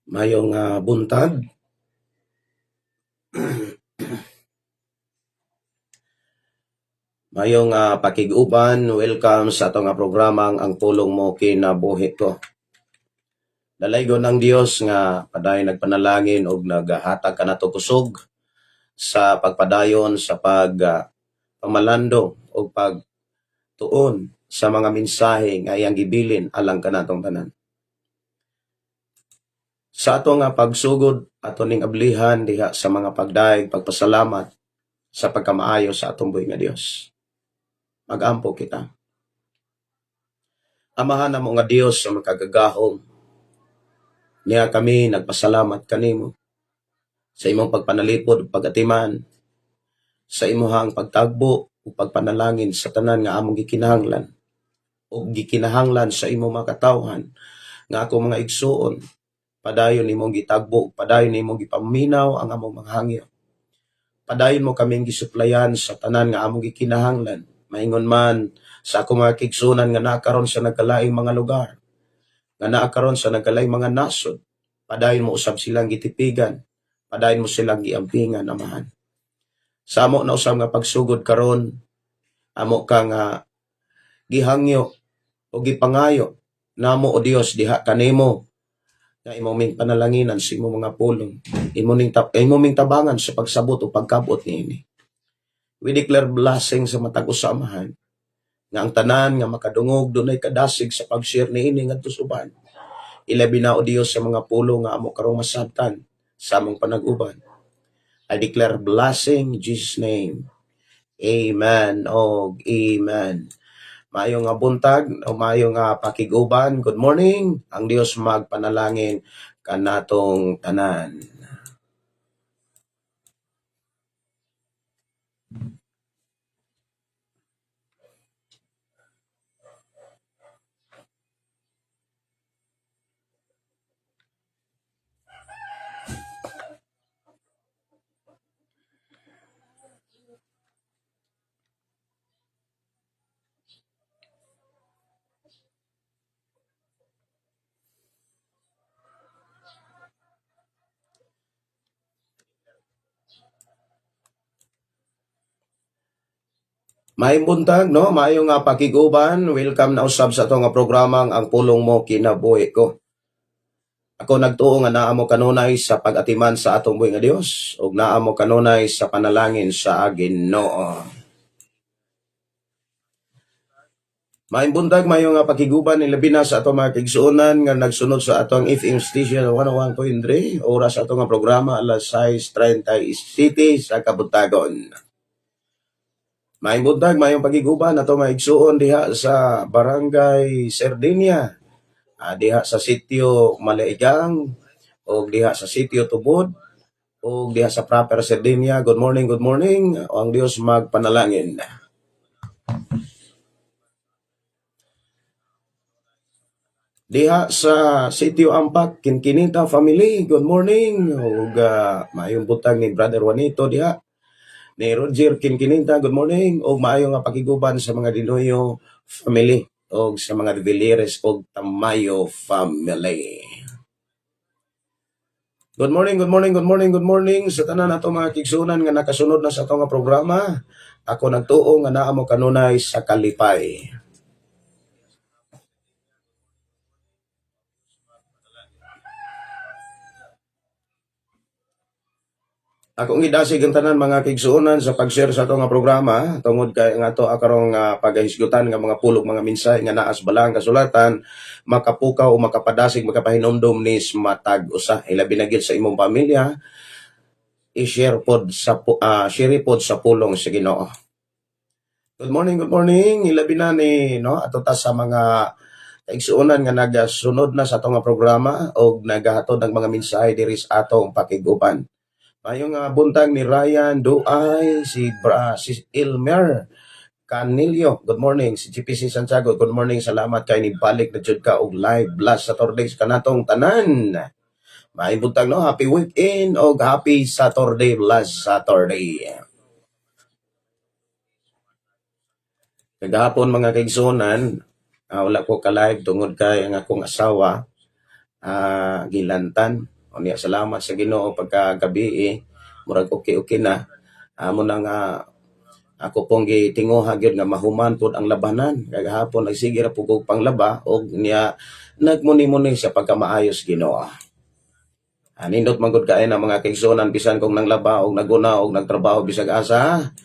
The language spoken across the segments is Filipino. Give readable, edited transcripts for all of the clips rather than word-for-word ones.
Mayong buntag. Mayong pakiguban, welcome sa atong programang ang pulong mo kinabuhi ko. Dalaygon ng Dios nga paday nagpanalangin og naghatag kanato kusog sa pagpadayon sa pamalando o pagtuon sa mga mensahe nga iyang gibilin alang kanatong tanan. Sa ato nga pagsugod ato ning ablihan diha sa mga pagdaig pagpasalamat sa pagkamaayo sa atong buhi nga Dios. Mag-ampo kita. Amahan namo nga Dios sa makagagahom. Niya kami nagpasalamat kanimo sa imong pagpanalipod ug pagatiman, sa imong pagtagbo ug pagpanalangin sa tanan nga among gikinahanglan ug gikinahanglan sa imong mga katawhan nga ako mga igsuon. Padayon nimong gitagbo, padayon nimong gipaminaw ang among mga hangyo. Padayon mo kaming gisuplayan sa tanan nga among gikinahanglan. Maingon man sa ako mga kigsunan nga nakaron sa nagkalaing mga lugar, nga nakaron sa nagkalaing mga nasod, padayon mo usab silang gitipigan, padayon mo silang giampingan, Amahan. Sa amo na usab nga pagsugod karon, amo ka nga gihangyo o gipangayo namo o Dios diha kanimo nga imong ming panalanginan sa imong mga pulong, imong ming tabangan sa pagsabot o pagkabot niini. We declare blessing sa matag usamahan nga ang tanan nga makadungog dunay kadasig sa pag-share niini ngadto sa uban. Ilabi na o Dios sa mga pulong nga amo karong masabtan sa among panag-uban. I declare blessing in Jesus' name. Amen o amen. Mayong buntag o mayong pakiguban. Good morning. Ang Dios magpanalangin kanatong tanan. Mayong buntag, no? Mayong pakiguban. Welcome na usab sa itong programang ang pulong mo kinabuhi ko. Ako nagtuo nga naa mo kanunay sa pag-atiman sa atong buhi nga Dios ug naa mo kanunay sa panalangin sa Ginoo. Mayong buntag, mayong pakiguban ilabi na sa atong mga kigsuonan nga nagsunod sa atong FM station 101.3 oras sa atong programa alas 6:30 sa kabutagon. Mayong buntag, mayong pakiguban ato maigsuon diha sa Barangay Sardinia, diha sa sitio Malaigang o diha sa sitio Tubod o diha sa proper Sardinia. Good morning, good morning. O ang Dios magpanalangin. Diha sa sitio Ampak, Kinkinita family. Good morning. O mayong buntag ni Brother Juanito diha. Ni Roger Kinkininta, good morning. O maayong pakiguban sa mga Dinoyo family o sa mga Vilires o Tamayo family. Good morning, good morning, good morning, good morning sa tanan nato mga kigsunan nga nakasunod na sa atong programa. Ako nagtuo nga naa mo kanunay sa kalipay. Akong gidasig ang tanan mga kigsuonan sa pag-share sa atong programa tungod kay nga ato karong pagahisgutan nga mga pulong mga mensahe nga naas balang kasulatan makapukaw o makapadasig makapahinomdom ni matag usa ilabi na gid sa imong pamilya i-share pod sa share pod sa pulong sa Ginoo. Good morning, good morning. Ilabi na ni no ato ta sa mga kaigsuonan nga nagasunod na sa atong nga programa o nagahatod ng mga mensahe diri sa atong pakiguban. Mayong buntag ni Ryan Duay, si Elmer Canilio, good morning. Si GPC Santiago, good morning. Salamat kay ni balik na jud ka og live blast Saturday sa kanatong tanan. May buntag no, happy weekend o happy Saturday last Saturday. Kagahapon mga kaigsuonan, wala ko ka-live tungod kay ang akong asawa gilantan. O niya salamat sa Ginoo pagkagabi murag okay na. Amo na nga ako pong gitinguha gyud nga mahuman pod ang labanan. Kagahapon nagsige ra pugog panglaba og niya nagmuni-muni sa pagkamaayos Ginoo. Nindot man gud kaay na mga kaigsuonan bisan kung nanglaba og naguna og nagtrabaho bisag asa.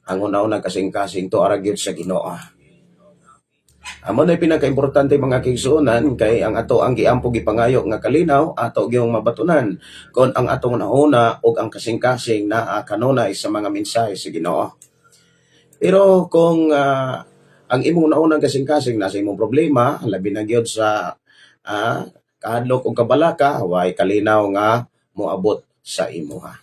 Ang una-una kasing-kasing to ara gyud sa Ginoo. Amo na pinaka-importante mga kaigsuonan kay ang ato ang giampo gipangayo nga kalinaw ato gyung mabatunan kon ang atong nauna og ang kasing-kasing naa kanunay sa mga mensahe sa Ginoo. Pero kung ang imong naunang kasing-kasing nasa imong problema, labi na gyud sa kahadlok og kabalaka, way kalinaw nga moabot sa imuha.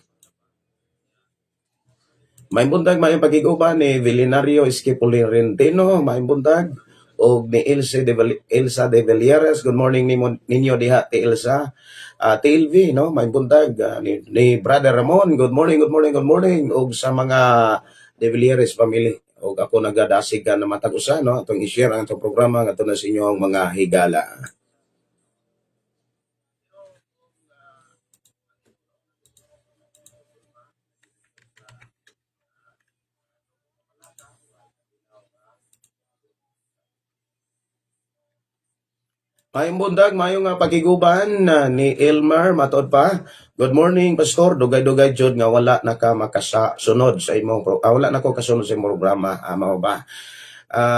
May buntag may pagiguban ni Vilinario Esquipulerentino, may buntag og ni Elsa de Villeres. Good morning ninyo diha ti Elsa. TLV no, may buntag ni Brother Ramon. Good morning. Og sa mga de Villeres family. Og ako nagadasig na matag usa no, atong i-share ang atong programa ngadto na sa inyong mga higala. Mayong bundag, mayong pagiguban ni Elmer matod pa. Good morning, Pastor. Dugay-dugay jud nga wala na ka makasunod sa imong wala na ko kasunod sa imong programa, mao ba?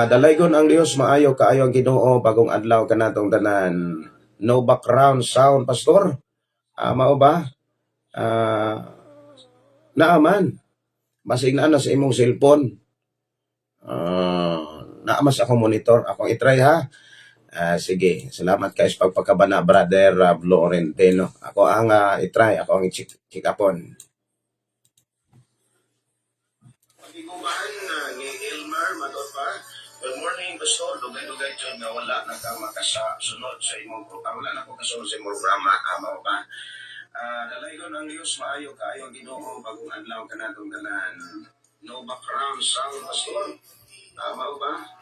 Dalaygon ang Dios maayo kaayo ang Ginoo bagong adlaw kanatong tanan. No background sound, Pastor. Mao ba? Naaman. Basig na sa imong cellphone. Naamas akong monitor. Akong itry ha. Sige, salamat kayo sa pagpagkabana, Brother Florentino. Ako ang itry, ako ang chikapon. Pagiguban ni Elmer Madorpa. Good morning, Pastor. Dugay-dugay dyan na wala na ka makasunod sa imong programa. Wala na ko kasunod sa imong programa. Mao ba? Dalaygon ang Diyos maayo kaayo ang Ginoo bagong adlaw kanatong tanan. No background sound, Pastor. Mao ba?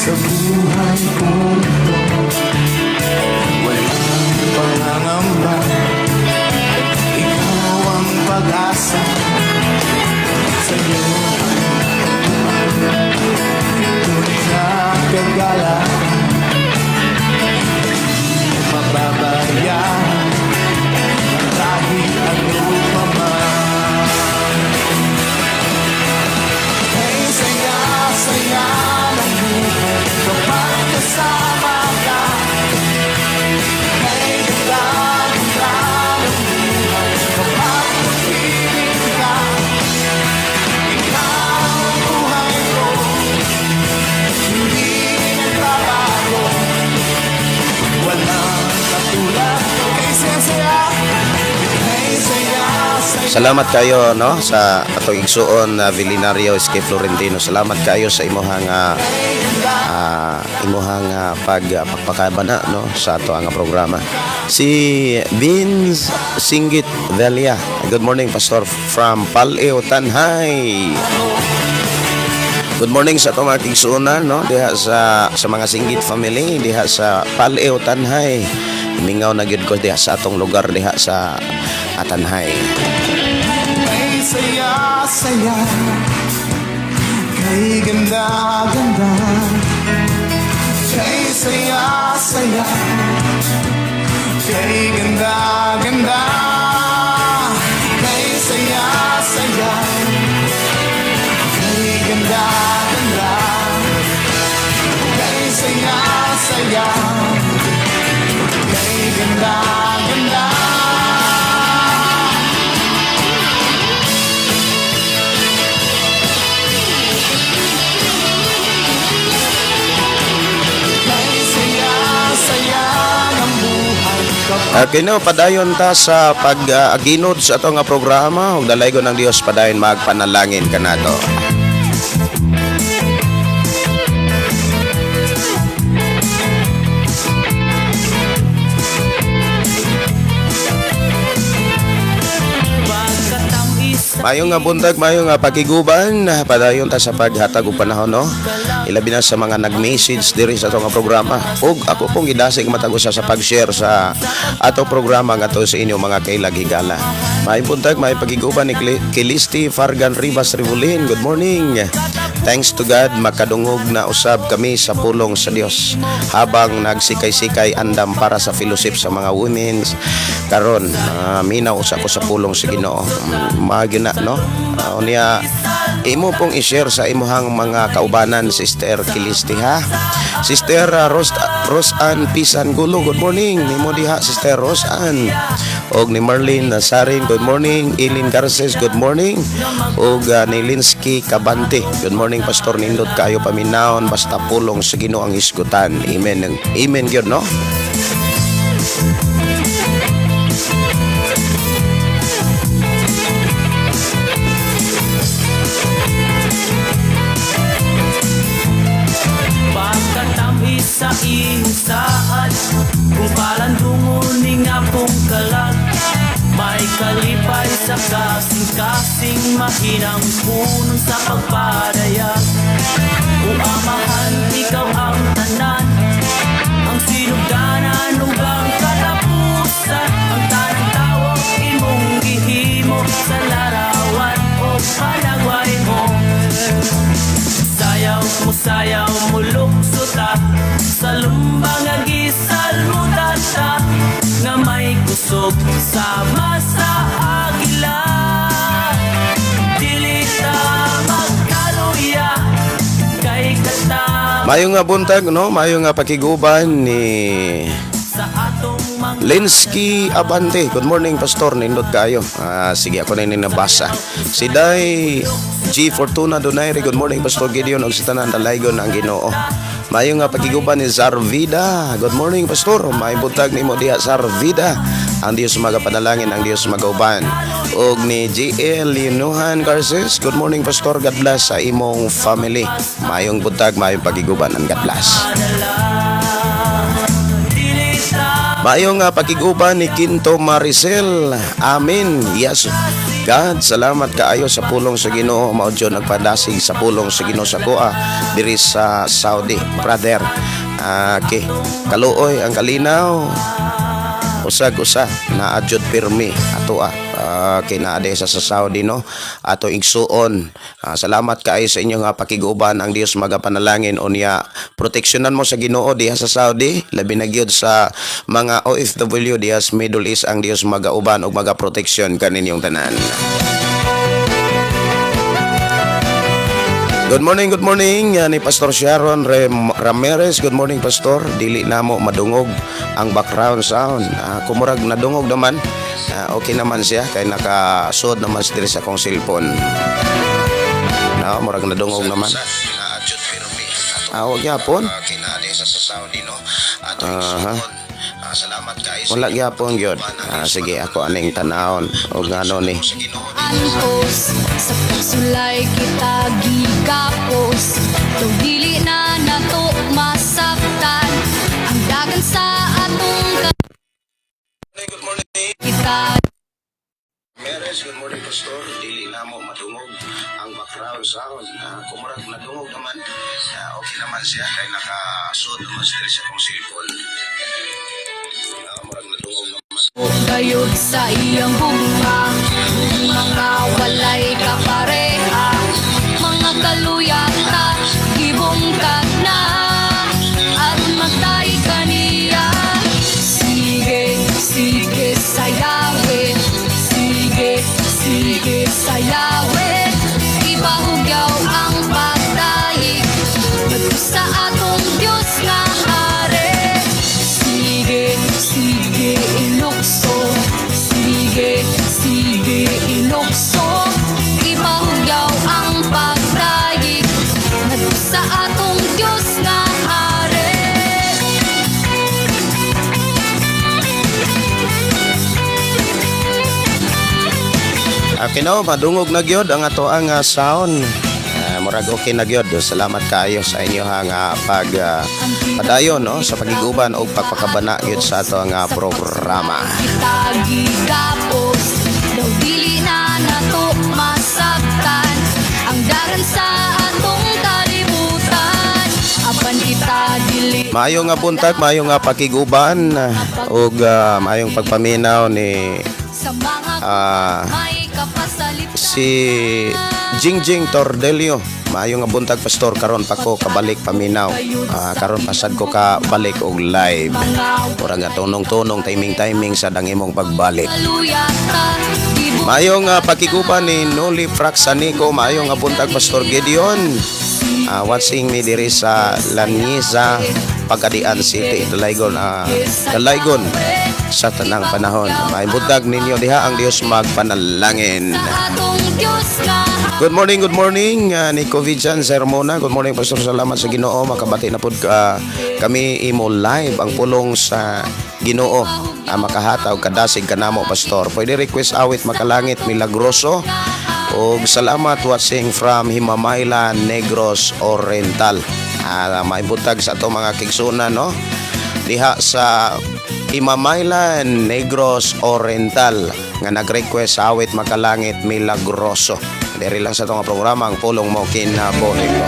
Sa buhay ko walang pangangamba, ikaw ang pag-asa. Sa'yo tunay na kagalakan, Salamat kayo no sa atong igsuon na Vilinario SK Florentino. Salamat kayo sa imuhang pagpakabana no sa ato ang programa. Si Vince Singgit Velia. Good morning Pastor from Paleo Tanhay. Good morning sa atong mga igsuonan no diha sa mga Singgit family diha sa Paleo Tanhay. Mingaw na gyud ko diha sa atong lugar diha sa Tanhay. Kay saya-saya, kay ganda-ganda, kay saya-saya, kay ganda-ganda, kay saya-saya, kay ganda-ganda, kay saya-saya, kay ganda-ganda. Okay no, padayon ta sa pag-aginod sa ato nga programa ug dalaygon ng Dios padayon magpanalangin kanato. Mayong nga buntag, mayong nga pakiguban, padayon ta sa paghatag og panahon no. Ilabi na sa mga nag-message diri sa ato nga programa. Ug ako pong gidasig matag usa sa pag-share sa ato programa nga to sa inyo mga kailaghigala. Mayong buntag, mayong pakiguban ni Kilisti Fargan Rivas Rivulin. Good morning. Thanks to God, makadungog na usab kami sa pulong sa Dios habang nagsikay-sikay andam para sa fellowship sa mga women's karon minaw usa ko sa pulong sa Ginoo. Magi na no. Unya imo pong i-share sa imuhang mga kaubanan Sister Kilisti ha. Sister Rosan Pisan Gulo, good morning. Nimo diha Sister Rosan. Og ni Marlene Nazarin, good morning. Eileen Garces, good morning. Og ni Linsky Kabante, good morning Pastor, nindot kayo paminaon basta pulong sa Ginoo ang hisgutan. Amen. Amen gyud no. Sa insaan kung palandungon nga pong kalag may kalipay sa kasing-kasing mahinang puno sa pagpadayag kung amahan ikaw ang tanan ang sinugdanan ug ang katapusan ang tanang tawag imong gihimo sa larawan o panagway mo sayaw mo luksuta sa lumbang nga gisaludata nga may kusog sama sa agila dili ta magkaluya kay kata Mayo nga buntag no, mayo nga pakiguban ni sa atong mga Linsky Abante. Good morning Pastor, nindot kayo. Sige ako na nabasa. Si Day G Fortuna Donaire, good morning Pastor Gideon og sa tanan dalaygon ang Ginoo. Mayo nga pakiguban ni Zarvida. Good morning Pastor. May buntag nimo diha Zarvida. Ang Dios magapanalangin, ang Dios magauban. Og ni JL Linuhan Garces, good morning Pastor, God bless sa imong family. Mayong buntag, mayong pakiguban, and God bless. Mayong pakiguban ni Quinto Maricel. Amen. Yes. God, salamat kaayo sa pulong sa Ginoo. Maudyo nagpadasig sa pulong sa Ginoo sa kuha diri sa Saudi, brother. Okay. Kaluoy ang kalinaw. Usag-usa na adyod pirmi ato kinaade sa Saudi no ato igsuon. Salamat kaayo sa inyong pakiguban, ang Dios magapanalangin unya proteksyonan mo sa Ginoo diha sa Saudi, labi na gyud sa mga OFW diha sa Middle East, ang Dios magauban ug magaproteksyon kaninyong tanan. Good morning ni Pastor Sharon Ramirez. Good morning Pastor. Dili namo madungog ang background sound. Kumurag nadungog naman. Okay naman siya kay nakasud naman diri sa akong cellphone. Murag nadungog naman. Wag yapon. Kinade sa Saudi no. Salamat guys. Wala gyapon gyud. Sige ako aning tanawon og ano ni. Antos sa pagsulay kita gigapos Daw dili na nato masaktan Ang dagan sa atong Good morning. kita Meres, good morning pastor. Dili na mo madungog ang background sound. Kumurag nadungog naman. Okay naman siya kay nakasud naman sa kong cellphone. Murag nadungog naman. Gayod sa iyang bugma Mga walay kapareha Mga kaluyata Gibungkag na At magtay kaniya Sige, sige sayawin Sige, sige sayawin Ibahugyaw ang pagdaig Nagpo sa atong Diyos nga hari Sige, sige ilukso Sige, sige ilukso Ibahugyaw ang pagdaig Nagpo sa atong Diyos nga hari Kinaw madungog na gyud ang ato ang sound. Murag okay na gyud. Salamat kaayo sa inyo nga padayon no sa pagiguban og pagpakabana gyud sa ato nga programa. Kita gigapos Daw dili na nato masaktan Ang dagan sa atong kalibutan Apan kita dili Maayo nga buntag, maayo nga pakiguban og maayong pagpaminaw ni sa mga may kapasalit si Jingjing Tordelio. Maayo nga buntag pastor karon pa ko kabalik paminaw. Karon pasad ko ka balik og live. mga Ora nga tunong-tunong timing sa dangimong pagbalik. kaluyata Maayo nga pakiguban ni Noli Fraxanico, maayo nga buntag pastor Gideon. Watching me diri sa Lanisa, Pagadian City, Dalaygon, Dalaygon sa tanang panahon. May buntag ninyo diha ang Dios magpanalangin. atong Diyos nga Good morning Nico Vijan Sermona. Good morning pastor, salamat sa Ginoo makabati na pud kami imo live ang pulong sa Ginoo. Makahataw kadasig kanamo pastor. Pwede request awit makalangit milagroso. Og salamat watching from Himamayla, Negros Oriental. Maibutag sa ato mga kigsunan no. Diha sa Himamayla, Negros Oriental nga nag-request awit makalangit milagroso. Diri lang sa itong programa ang pulong mo kinabuhi ko.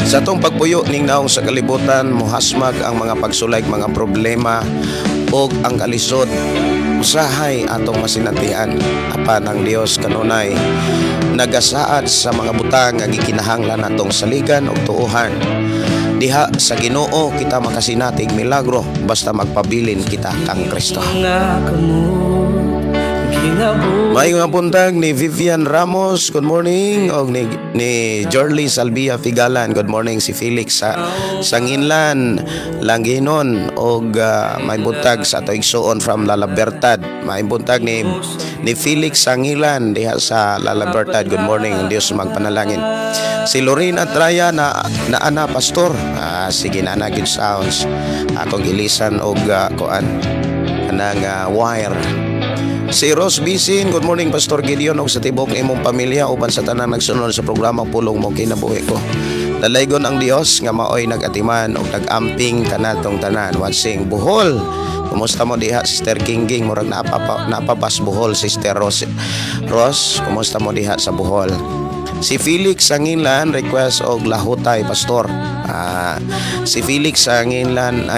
Sa itong pagpuyo ning naong sa kalibutan, muhasmag ang mga pagsulayg, mga problema o ang kalisod. Usahay atong masinatian. Apan ang Dios kanunay nagasaad sa mga butang nga gikinahanglan natong saligan o tuuhan. Diha sa Ginoo kita makasinatig milagro basta magpabilin kita kang Kristo. May nga buntag ni Vivian Ramos, good morning. Og ni Jorly Salvia Figalan, good morning. Si Felix sa Sanginlan Langinon. Og may buntag sa ato igsuon from La Libertad. May buntag ni Felix Sangilan diha sa La Libertad, good morning. Ang Dios magpanalangin. Si Lorena Traya na ana pastor. Sige na good sounds. Akong ilisan og kuan kanang wire. Si Rose Bisin, good morning Pastor Gideon og sa tibok imong pamilya uban sa tanang nagsunod sa programa pulong mo kinabuhi ko. Dalaygon ang Dios nga maoy nagatiman og nagamping kanatong tanan. Watching Bohol. Kumusta mo diha Sister Kingging murag napabas Bohol Sister Rose. Kumusta mo diha sa Bohol? Si Felix Sanginlan request og lahutay pastor. Si Felix Sanginlan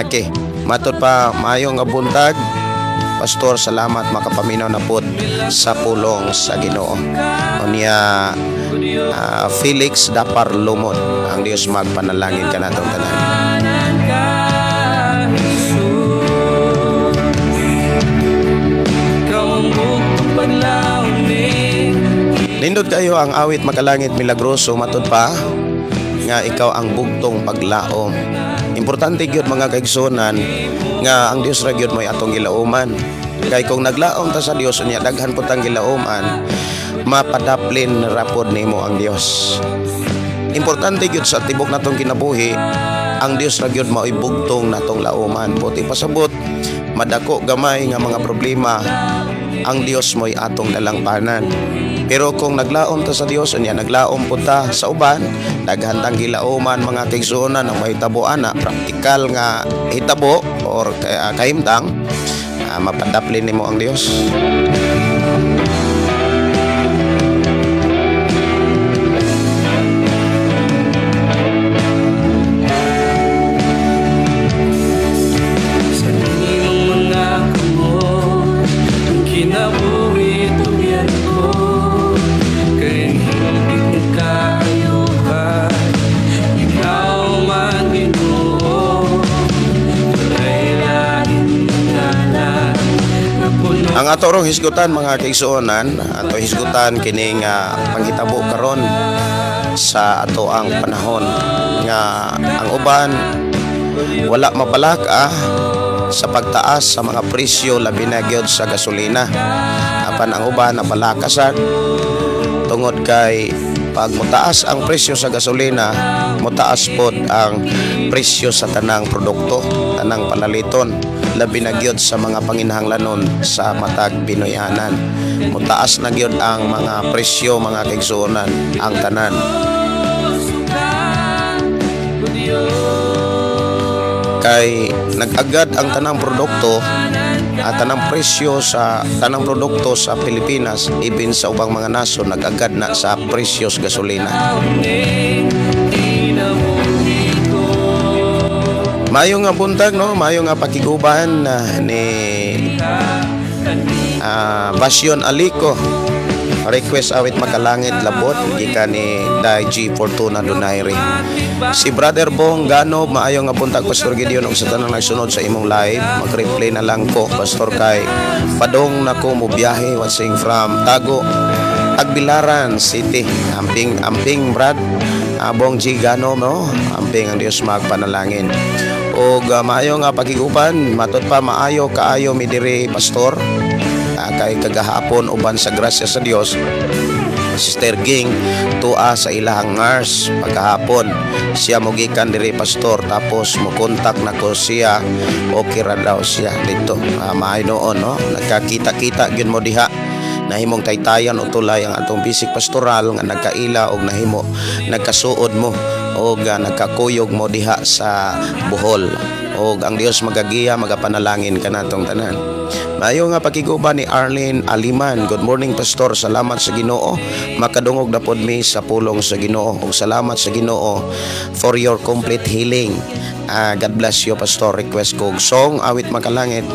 matud pa mayo nga buntag. Pastor, salamat makapaminaw na pod sa pulong sa Ginoo. Unya Felix Dapar Lumon, ang Dios magpanalangin kanatong tanan. Nindot kayo ang awit makalangit milagroso matud pa nga ikaw ang bugtong paglaom. Importante gyud mga kaigsunan nga ang Dios ra gyud moy atong gilauman. Kay kung naglaom ta sa Dios unya daghan pud tang gilauman, mapadaplin ra pod nimo ang Dios. importante gyud sa tibok natong kinabuhi ang Dios ra gyud mao'y bugtong natong lauman. Buti pasabot madako gamay nga mga problema, ang Dios mo'y atong lalangpanan. Pero kung naglaom ta sa Dios, unya naglaom po ta sa uban, naghandang gilauman mga kaigsuonan ang mahitabo ana, praktikal nga hitabo or kahimtang, mapadaplin nimo ang Dios. Sa iyong mga kamot, ang kinabuhi tuyan ko, kaya hindi ka ayuhan, ikaw man Ginoo, lain-lain ngalan na puno. Ang ato rong hisgutan mga kaigsuonan, ato hisgutan kining panghitabo karon sa ato ang panahon nga ang uban wala mapalaka sa pagtaas sa mga presyo labi na gyud sa gasolina. Apan ang uban napalaka sad tungod kay pag mutaas ang presyo sa gasolina, mutaas pod ang presyo sa tanang produkto, tanang panaliton, labi na gyud sa mga panginahanglanon sa matag Pinoyanan. Mutaas na gyud ang mga presyo mga kaigsuonan, ang tanan. Kay nag-agad ang tanang produkto at tanang presyo sa tanang produkto sa Pilipinas, even sa ubang mga nason, nag-agad na sa presyo sa gasolina. Mayo nga buntag no, mayo nga pakiguban ni Basyon Alico. Request awit makalangit labot gikan ni Daiji Fortuna Donaire. Si Brother Bong Gano, maayo nga buntag Pastor Gideon og sa tanang nagsunod sa imong live. Mag-replay na lang ko Pastor kay padong nako mo biyahe watching from Tago, Agbilaran City. Amping Brad, Bong G Gano no, amping ang Dios magpanalangin. Og maayo nga pakiguban, matud pa maayo kaayo mi diri Pastor. Kay kagahapon uban sa grasya sa Dios, Sister Ging tua sa ilahang nurse pagkahapon siya mogikan diri Pastor, tapos mo kontak nako siya, okay ra daw siya dito. Maayo noon no, nagkakita-kita gyud mo diha, nahimong taytayan o tulay ang atong bisik pastoral nga nagkaila og nahimo nagkasuod mo og nagkakuyog mo diha sa Bohol. Og ang Dios magagiya, magapanalangin ka natong tanan. Maayo nga pakiguban ni Arlene Aliman. Good morning Pastor, salamat sa Ginoo, makadungog na pod mi sa pulong sa Ginoo, ug salamat sa Ginoo for your complete healing. God bless you Pastor. Request ko og song awit makalangit,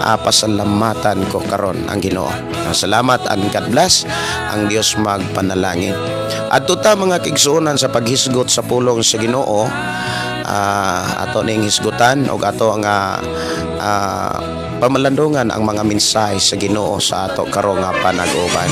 pasalamatan ko karon ang Ginoo. Salamat and God bless, ang Dios magpanalangin. Adto ta mga kigsuonan sa paghisgot sa pulong sa Ginoo, ato ning hisgutan og ato nga pamalandungan ang mga mensahe sa Ginoo sa ato karong nga panag-uban.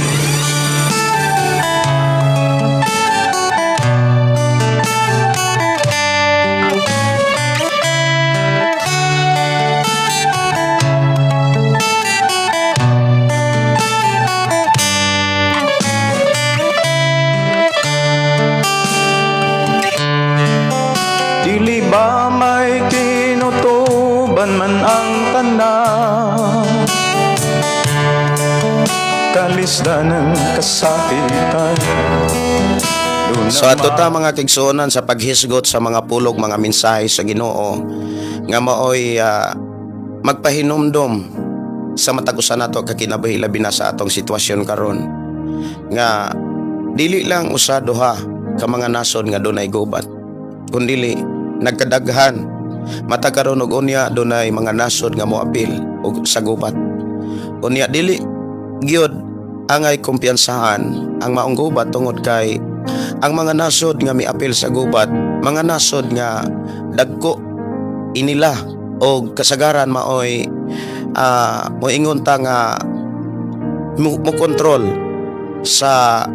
Dili ba may kinutuban man ang tanan, kalisdanan kasakitan. So ato ta mga kigsuonan sa paghisgot sa mga pulog mga mensahe sa Ginoo nga maoy magpahinumdom sa matagusan nato kakinabuhi labi na sa atong sitwasyon karon, nga dili lang usa duha ka mga nason nga dunay gubat, kundili nagkadaghan matag karon og unya dunay mga nasod nga moapil og sa gubat. Unya dili gyud angay kumpiyansahan ang maong gubat tungod kay ang mga nasod nga miapil sa gubat, mga nasod nga dagko inila og kasagaran maoy moingon ta nga mo kontrol sa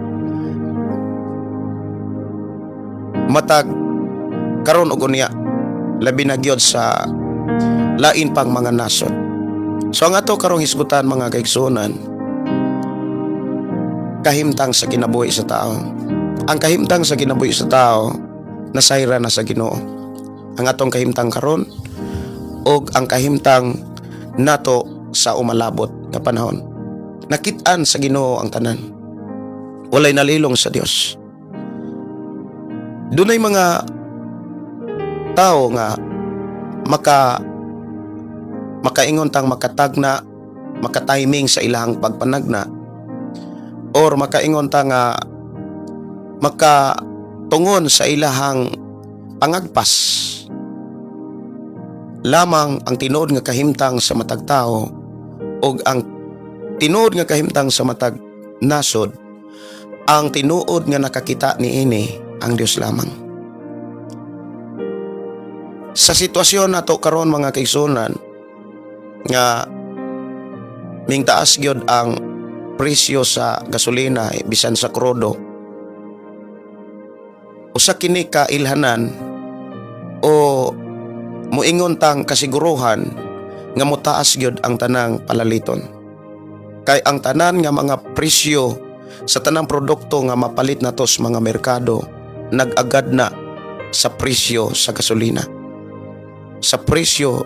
matag karon og unya labi na gyud sa lain pang mga nasod. So ang ato karong hisgutan mga kaigsuonan, kahimtang sa kinabuhi sa tao, ang kahimtang sa kinabuhi sa tao nasayra na sa Ginoo. Ang atong kahimtang karon og ang kahimtang nato sa umalabot nga panahon. Nakit-an sa Ginoo ang tanan. Walay nalilong sa Dios. Dunay mga tao nga makaingon tang makatagna, makatiming sa ilahang pagpanagna, or makaingon ta nga makatungon sa ilahang pangagpas. Lamang ang tinuod nga kahimtang sa matag tao o ang tinuod nga kahimtang sa matag nasod, ang tinuod nga nakakita niini ang Dios lamang. Sa sitwasyon nato karon mga kaigsunan nga ming taas gyud ang presyo sa gasolina bisan sa krudo, usa kini ka ilhanan o muingon tang kasiguruhan nga motaas gyud ang tanang palaliton. Kay ang tanan nga mga presyo sa tanang produkto nga mapalit nato sa mga merkado nag-agad na sa presyo sa gasolina. Sa presyo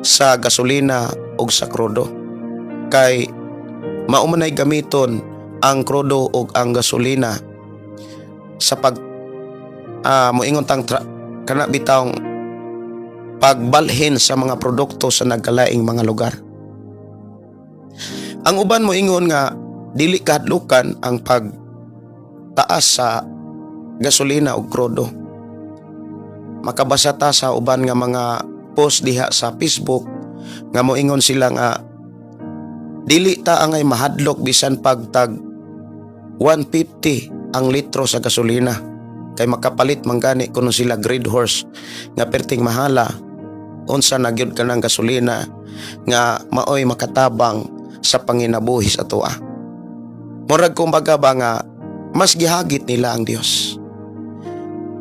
sa gasolina o sa krudo. Kay maumanay gamiton ang krudo o ang gasolina sa muingon tang kana bitawng pagbalhin sa mga produkto sa nagkalaing mga lugar. Ang uban moingon nga dili kahadlukan ang pagtaas sa gasolina o krudo. Makabasa ta sa uban nga mga post diha sa Facebook nga moingon sila nga dili ta angay mahadlok bisan pagtag 150 ang litro sa gasolina kay makapalit man gani kuno sila grade horse nga perting mahala unsa na gyud kanang gasolina nga maoy makatabang sa panginabuhi sa atoa. Murag kumbaga ba nga mas gihagit nila ang Dios.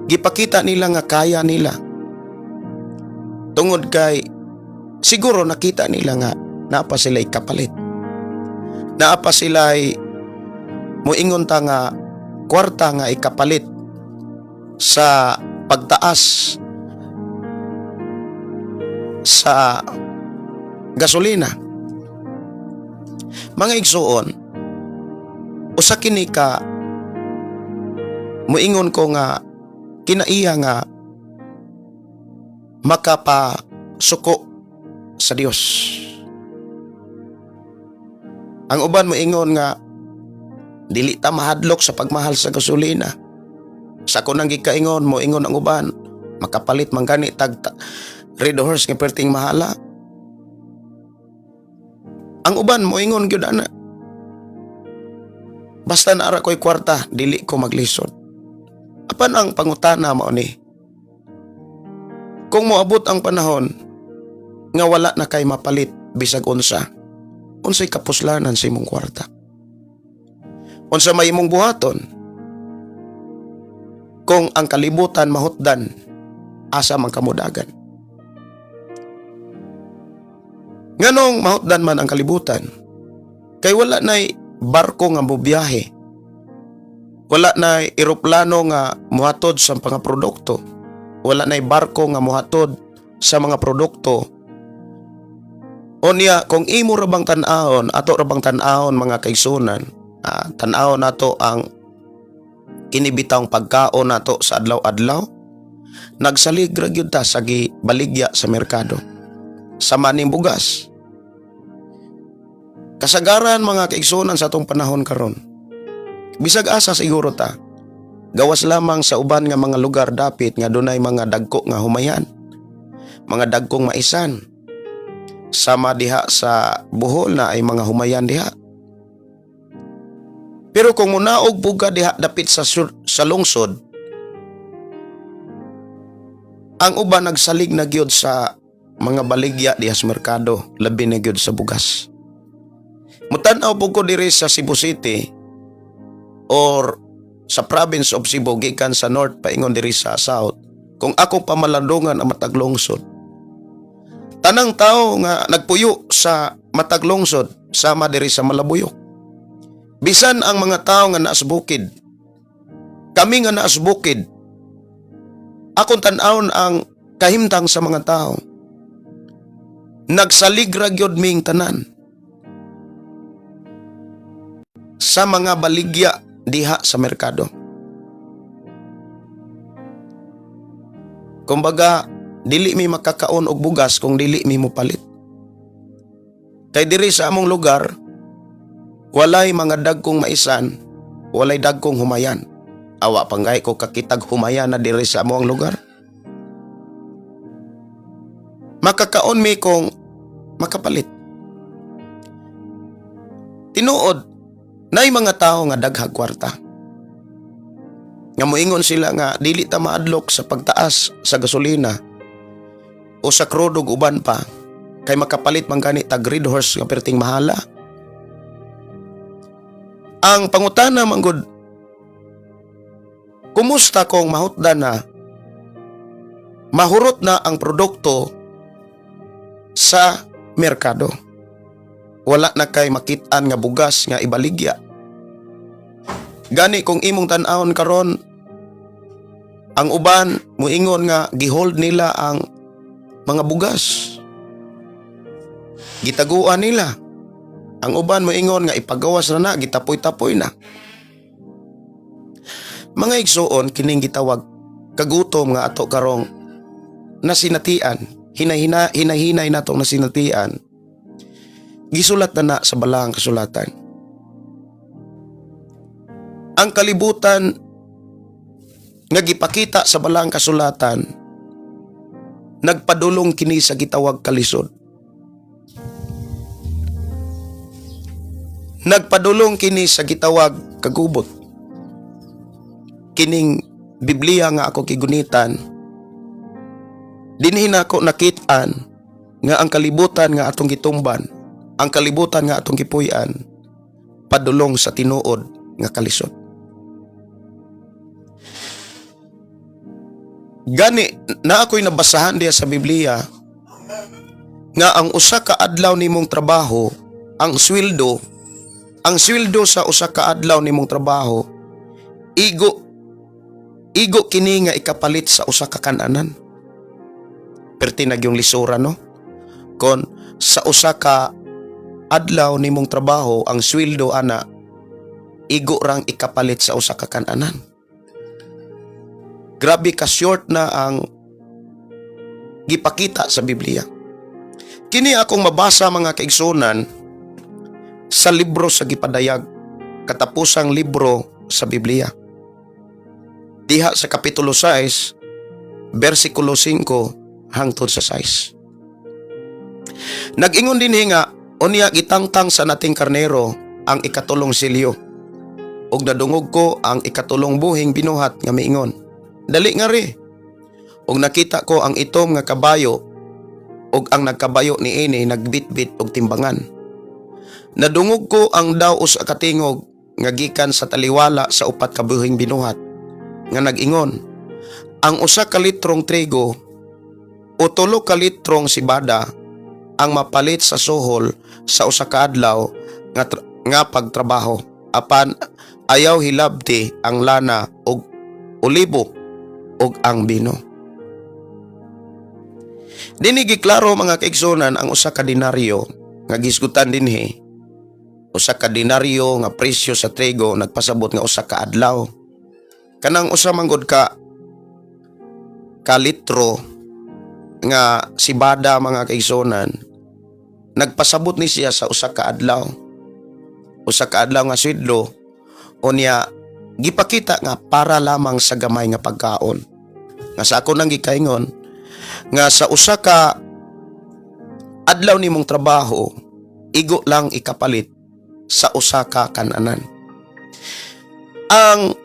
Gipakita nila nga kaya nila. Tungod kay siguro nakita nila nga naapa sila'y kapalit. Naapa sila'y muingon ta nga kwarta nga ikapalit sa pagtaas sa gasolina. Mga igsuon, usa kini ka muingon ko nga kinaiya nga makapasuko sa Dios. Ang uban moingon nga dili ta mahadlok sa pagmahal sa gasolina. Sa kunang gikaingon moingon ang uban makapalit man gani tag red horse nga perting mahala. Ang uban moingon gyud ana basta naara ko'y kwarta dili ko maglisod. Apan ang pangutana mao ni, kung moabot ang panahon nga wala na kay mapalit bisag unsa, unsay kapuslanan sa imong kwarta? Unsa may imong buhaton? Kung ang kalibutan mahutdan, asa man kamudagan? Nganong mahutdan man ang kalibutan? Kay wala na'y barko nga bubiyahe. Wala na'y eroplano nga muhatod sa mga produkto. Wala na'y barko nga muhatod sa mga produkto. Unya, kung imo ra bang tan-ahon, ato ra bang tan-ahon mga kaigsunan, tan-ahon nato ang kinibitang pagkaon nato sa adlaw-adlaw, nagsalig ra gyud ta sa gibaligya sa merkado. Sa maning bugas. Kasagaran mga kaigsunan sa atong panahon karon. Bisag asa siguro ta. Gawas lamang sa uban nga mga lugar dapit nga dunay mga dagko nga humayan. Mga dagkong maisan. Sama diha sa Bohol na ay mga humayan diha. Pero kung munaog buga diha dapit sa lungsod, ang uban nagsalig na gyud sa mga baligya diha sa merkado, labi na gyud sa bugas. Mutan-aw po ko diri sa Cebu City or sa province of Cebu gikan sa north paingon diri sa south. Kung ako pamalandungan ang matag lungsod, tanang tao nga nagpuyo sa matag lungsod sama diri sa Malabuyok. Bisan ang mga tao nga naa sa bukid, Kami nga naa sa bukid, akong tan-awon ang kahimtang sa mga tao. Nagsaligra gyud ming tanan sa mga baligya diha sa merkado. Kumbaga, dili mi makakaon og bugas kung dili mi mo palit. Kay diri sa among lugar, walay mga dagkong maisan, walay dagkong humayan. Awa panggay ko kakitag humayan na diri sa among lugar. Makakaon mi kung makapalit. Tinuod, nay mga tao nga daghag kwarta. Nga moingon sila nga dili ta maadlok sa pagtaas sa gasolina o sa crude ug uban pa kay makapalit man gani tag red horse nga perting mahala. Ang pangutana man gud, kumusta kung mahutdan na mahurot na ang produkto sa merkado? Wala na kay makit-an nga bugas nga ibaligya. Gani kung imong tan-awon karon, ang uban muingon nga gihold nila ang mga bugas. Gitaguan nila. Ang uban moingon nga ipagawas na gitapoy-tapoy na. Mga igsoon kining gitawag kagutom nga ato karong nasinatian. Hinahinay natong nasinatian, gisulat na sa balang kasulatan. Ang kalibutan nga gipakita sa balang kasulatan, nagpadulong kini sa gitawag kalisod. Nagpadulong kini sa gitawag kagubot. Kining Biblia nga ako kigunitan, dinhin ako nakit-an nga ang kalibutan nga atong gitumban, ang kalibutan nga atong gipuy-an, padulong sa tinuod nga kalisod. Gani na ako'y nabasahan diya sa Biblia nga ang usa ka adlaw nimong trabaho, ang sweldo sa usa ka adlaw nimong trabaho, igo kini nga ikapalit sa usa ka kan-anan. Pertinag yung lisura, no? Kon sa usa ka adlaw nimong trabaho, ang sweldo ana igo rang ikapalit sa usa ka kan-anan. Grabe ka short na ang gipakita sa Biblia. Kini akong mabasa mga kaigsunan sa libro sa gipadayag, katapusang libro sa Biblia. Diha sa kapitulo 6, versikulo 5 hangtod sa 6. Nag-ingon din nga, unya gitangtang sa nating karnero ang ikatulong silyo. Ug nadungog ko ang ikatulong buhing binuhat nga miingon, dali nga ri. Ug nakita ko ang itom nga kabayo, ug ang nagkabayo niini nagbitbit og timbangan. Nadungog ko ang daw usa ka tingog nga gikan sa taliwala sa upat ka buhing binuhat nga nag-ingon, ang usa ka litrong trigo o 3 ka litrong sibada ang mapalit sa suhol sa usa ka adlaw nga pagtrabaho, apan ayaw hilabti ang lana og olibo og ang bino. Dini giklaro mga kaigsunan ang usa ka denaryo nga gisgutan dinhi. Usa ka denaryo nga presyo sa trigo nagpasabot nga usa ka adlaw. Kanang usa manggod ka litro nga sibada mga kaigsunan, nagpasabot ni siya sa usa ka adlaw. Usa ka adlaw nga sweldo, unya gipakita nga para lamang sa gamay nga pagkaon. Nga sa ako nang gikaingon nga sa usa ka adlaw nimong trabaho, igo lang ikapalit sa usa ka kan-anan. Ang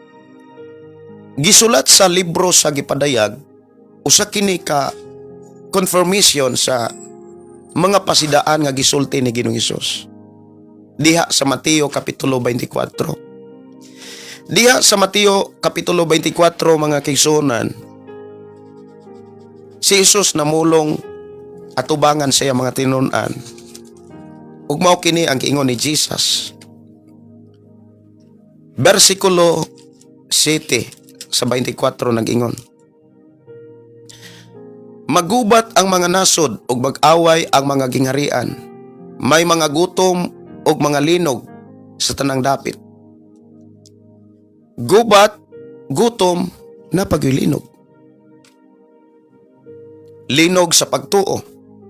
gisulat sa libro sa gipadayag, usa kini ka confirmation sa mga pasidaan nga gisulti ni Ginoong Hesus. Diha sa Mateo kapitulo 24. Diha sa Mateo kapitulo 24 mga kaigsunan, si Hesus namulong atubangan sa mga tinun-an. Ug mao kini ang giingon ni Jesus. Versikulo 7. sa 24 nag-ingon, magubat ang mga nasod ug mag-away ang mga gingharian. May mga gutom ug mga linog sa tanang dapit. Gubat, gutom, na paglinog. Linog sa pagtuo,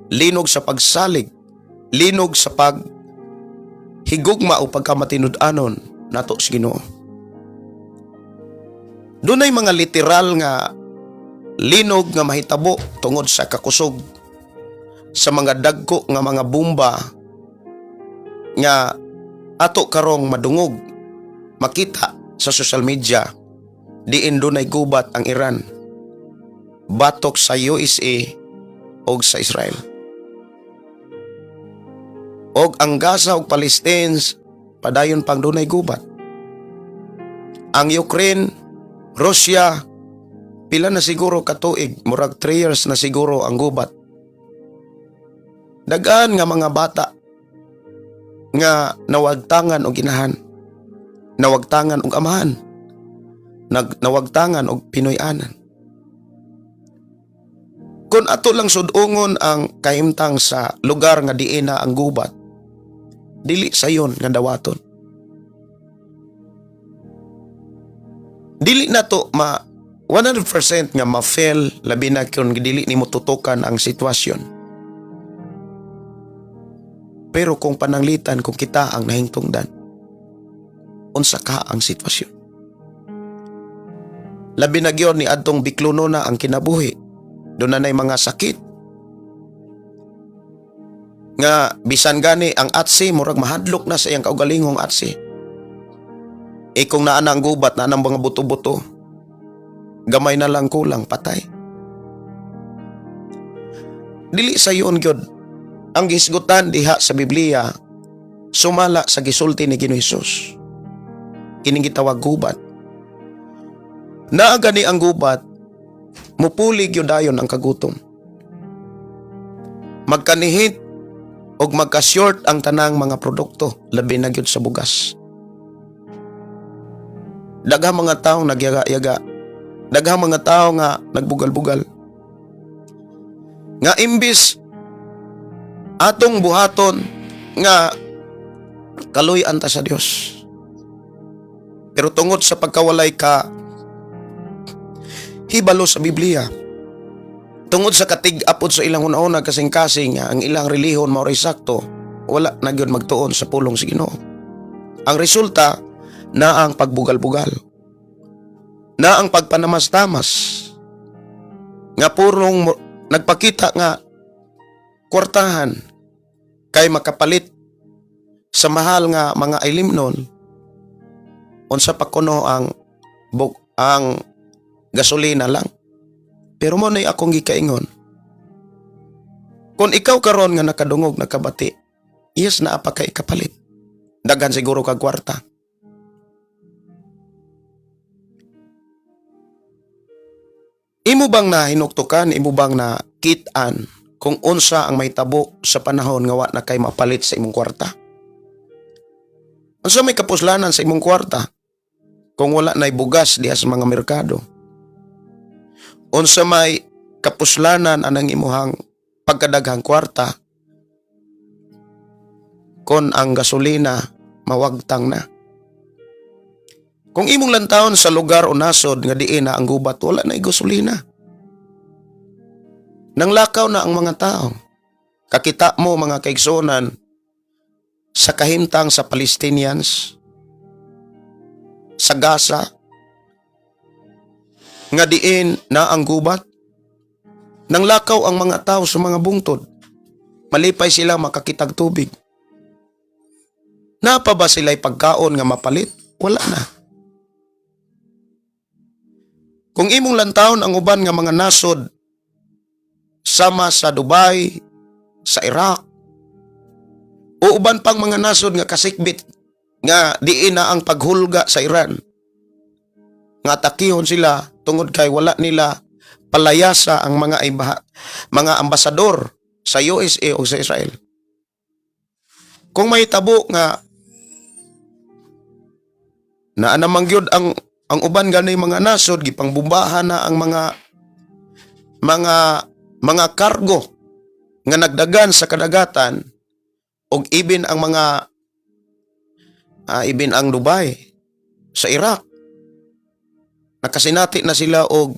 linog sa pagsalig, linog sa paghigugma o pagkamatinud-anon nato sa Ginoo. Dunay mga literal nga linog nga mahitabo tungod sa kakusog sa mga dagko nga mga bomba nga ato karong madungog makita sa social media diin dunay gubat ang Iran batok sa USA o sa Israel. Og ang Gaza ug Palestine padayon pang dunay gubat. Ang Ukraine, Russia, pila na siguro katuig, murag 3 years na siguro ang gubat. Dagaan nga mga bata nga nawagtangan og inahan, nawagtangan og amahan, nawagtangan og Pinoy-anan. Kung ato lang sudungon ang kahimtang sa lugar nga diin na ang gubat, dili sayon nga dawaton. Dili na to 100% nga ma-fail labi na kung dili nimo tutukan ang sitwasyon. Pero kung pananglitan kung kita ang nahingtungdan, unsa ka ang sitwasyon? Labi na gyud ni adtong biklono na ang kinabuhi. Doon na mga sakit. Nga bisan gani ang atsi, murag mahadlok na sa iyang kaugalingong atsi. E kung naan ang gubat, naan ang mga buto-buto, gamay na lang kulang, patay. Dili sa iyon gyud ang gisgutan diha sa Biblia, sumala sa gisulti ni Ginoong Hesus. Kining gitawag gubat. Naa gani ang gubat, mupulig yun dayon ang kagutom. Magkanihit o magka-short ang tanang mga produkto, labi na yun sa bugas. Daghang mga tao nagyaga-yaga. Daghang mga tao nga nagbugal-bugal. Nga imbis atong buhaton nga kaluy-an ta sa Dios. Pero tungod sa pagkawalay ka hibalo sa Biblia, tungod sa katig-apod sa ilang una-una kasing-kasing ang ilang relihon mao ray sakto, wala na gyud magtuon sa pulong sa Ginoo. Ang resulta na ang pagbugal-bugal, na ang pagpanamas-tamas, nga purong nagpakita nga kwartahan kay makapalit sa mahal nga mga ilimnon, unsa pa kuno ang gasolina lang. Pero mo na akong gikaingon, kung ikaw karon nga nakadungog, nakabati, yes na apa kay kapalit. Daghan siguro kag kwarta. Imo bang na hinuktukan, imo bang na kitaan kung unsa ang may tabo sa panahon nga wa na kay mapalit sa imong kwarta? Unsa may kapuslanan sa imong kwarta kung wala na'y bugas diha sa mga merkado? Unsa may kapuslanan anang imuhang pagkadaghang kwarta kon ang gasolina mawagtang na? Kung imong lantawon sa lugar o nasod nga diin na ang gubat, wala na gasolina. Nanglakaw na ang mga tao. Kakita mo mga kaigsonan sa kahimtang sa Palestinians, sa Gaza, nga diin na ang gubat. Nanglakaw ang mga tao sa mga bungtod. Malipay sila makakitag tubig. Napa ba sila'y pagkaon nga mapalit? Wala na. Kung imong lantawon ang uban nga mga nasod sama sa Dubai, sa Iraq, o uban pang mga nasod nga kasikbit nga diin na ang paghulga sa Iran, nga takihon sila tungod kay wala nila palayasa ang mga ambasador sa USA o sa Israel. Kung may tabo nga naanamangyod ang ang uban ganay mga nasod gipangbumbahan na ang mga kargo nga nagdagan sa kadagatan og ibin ang ibin ang Dubai sa Iraq. Nakasinati na sila og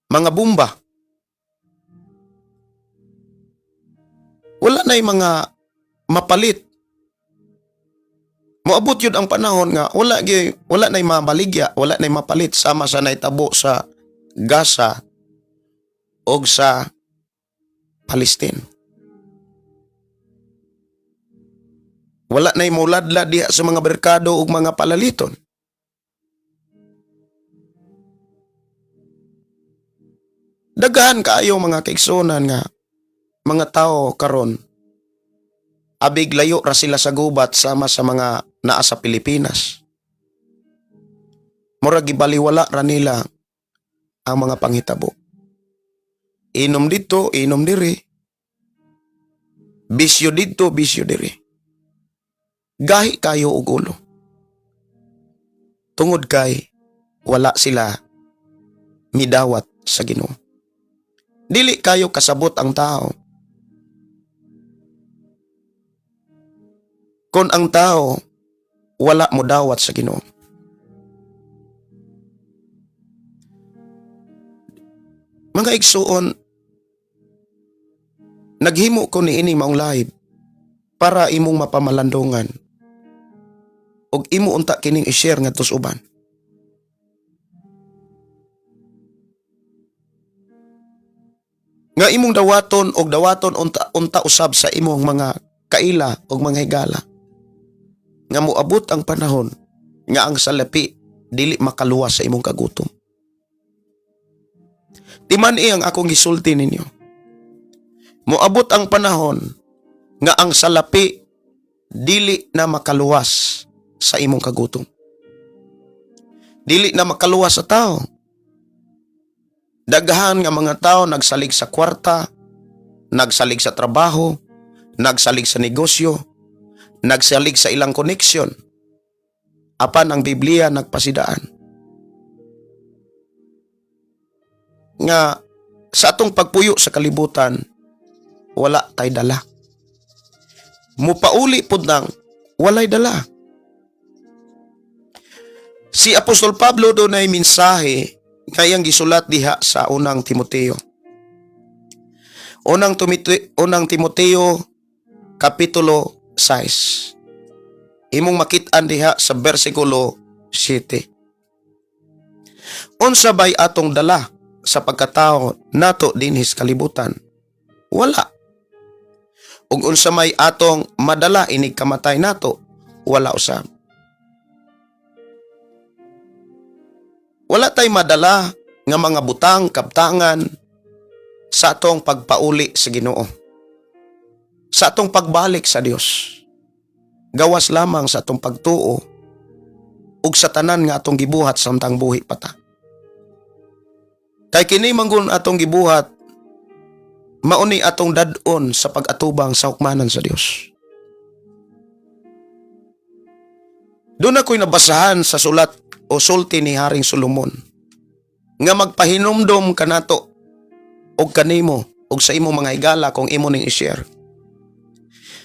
mga bomba. Wala na'y mga mapalit. Moabot yun ang panahon nga wala na'y mabaligya, wala na'y mapalit sama sa naitabo sa Gaza o sa Palestine. Wala na'y muladlad diha sa mga merkado ug mga palaliton. Daghan kaayo mga kaigsunan nga mga tao karon abig layo ra sila sa gubat sama sa mga naa sa Pilipinas. Murag gibaliwala ra nila ang mga panghitabo. Inom dito, inom diri. Bisyo dito, bisyo diri. Gahi kayo og ulo. Tungod kay wala sila midawat sa Ginoo. Dili kayo kasabot ang tao. Kung ang tao wala mo dawat sa Ginoo. Mga igsuon, naghimo ko ni ini maong live para imong mapamalandongan og imo unta kining i-share ngadto sa uban. Nga imong dawaton og dawaton unta usab sa imong mga kaila og mga higala. Nga moabot ang panahon nga ang salapi dili makaluwas sa imong kagutom. Timan-i ang akong gisulti ninyo. Moabot ang panahon nga ang salapi dili na makaluwas sa imong kagutom. Dili na makaluwas sa tao. Daghan nga mga tao nagsalig sa kwarta, nagsalig sa trabaho, nagsalig sa negosyo, nagsalig sa ilang koneksyon. Apan ang Biblia nagpasidaan nga sa atong pagpuyo sa kalibutan, wala tay dala. Mupauli pud nang walay dala. Si Apostol Pablo do nay mensahe kayang gisulat diha sa unang Timoteo. Unang Timoteo kapitulo 6. Imong makit-an diha sa bersikulo 7. Unsa bay atong dala sa pagkatao nato dinhis kalibutan? Wala. Ug unsa may atong madala inig kamatay nato? Wala usab. Wala tay madala nga mga butang, kabtangan sa atong pagpauli sa Ginoo. Sa atong pagbalik sa Dios. Gawas lamang sa atong pagtuo ug sa tanan nga atong gibuhat samtang buhi pa ta. Kay kini manggon atong gibuhat mauni atong dad-on sa pag-atubang sa hukmanan sa Dios. Doon ako'y nabasahan sa sulat o sulti ni Haring Solomon nga magpahinumdom kanato og kanimo og sa imo mga higala kung imo ning i-share.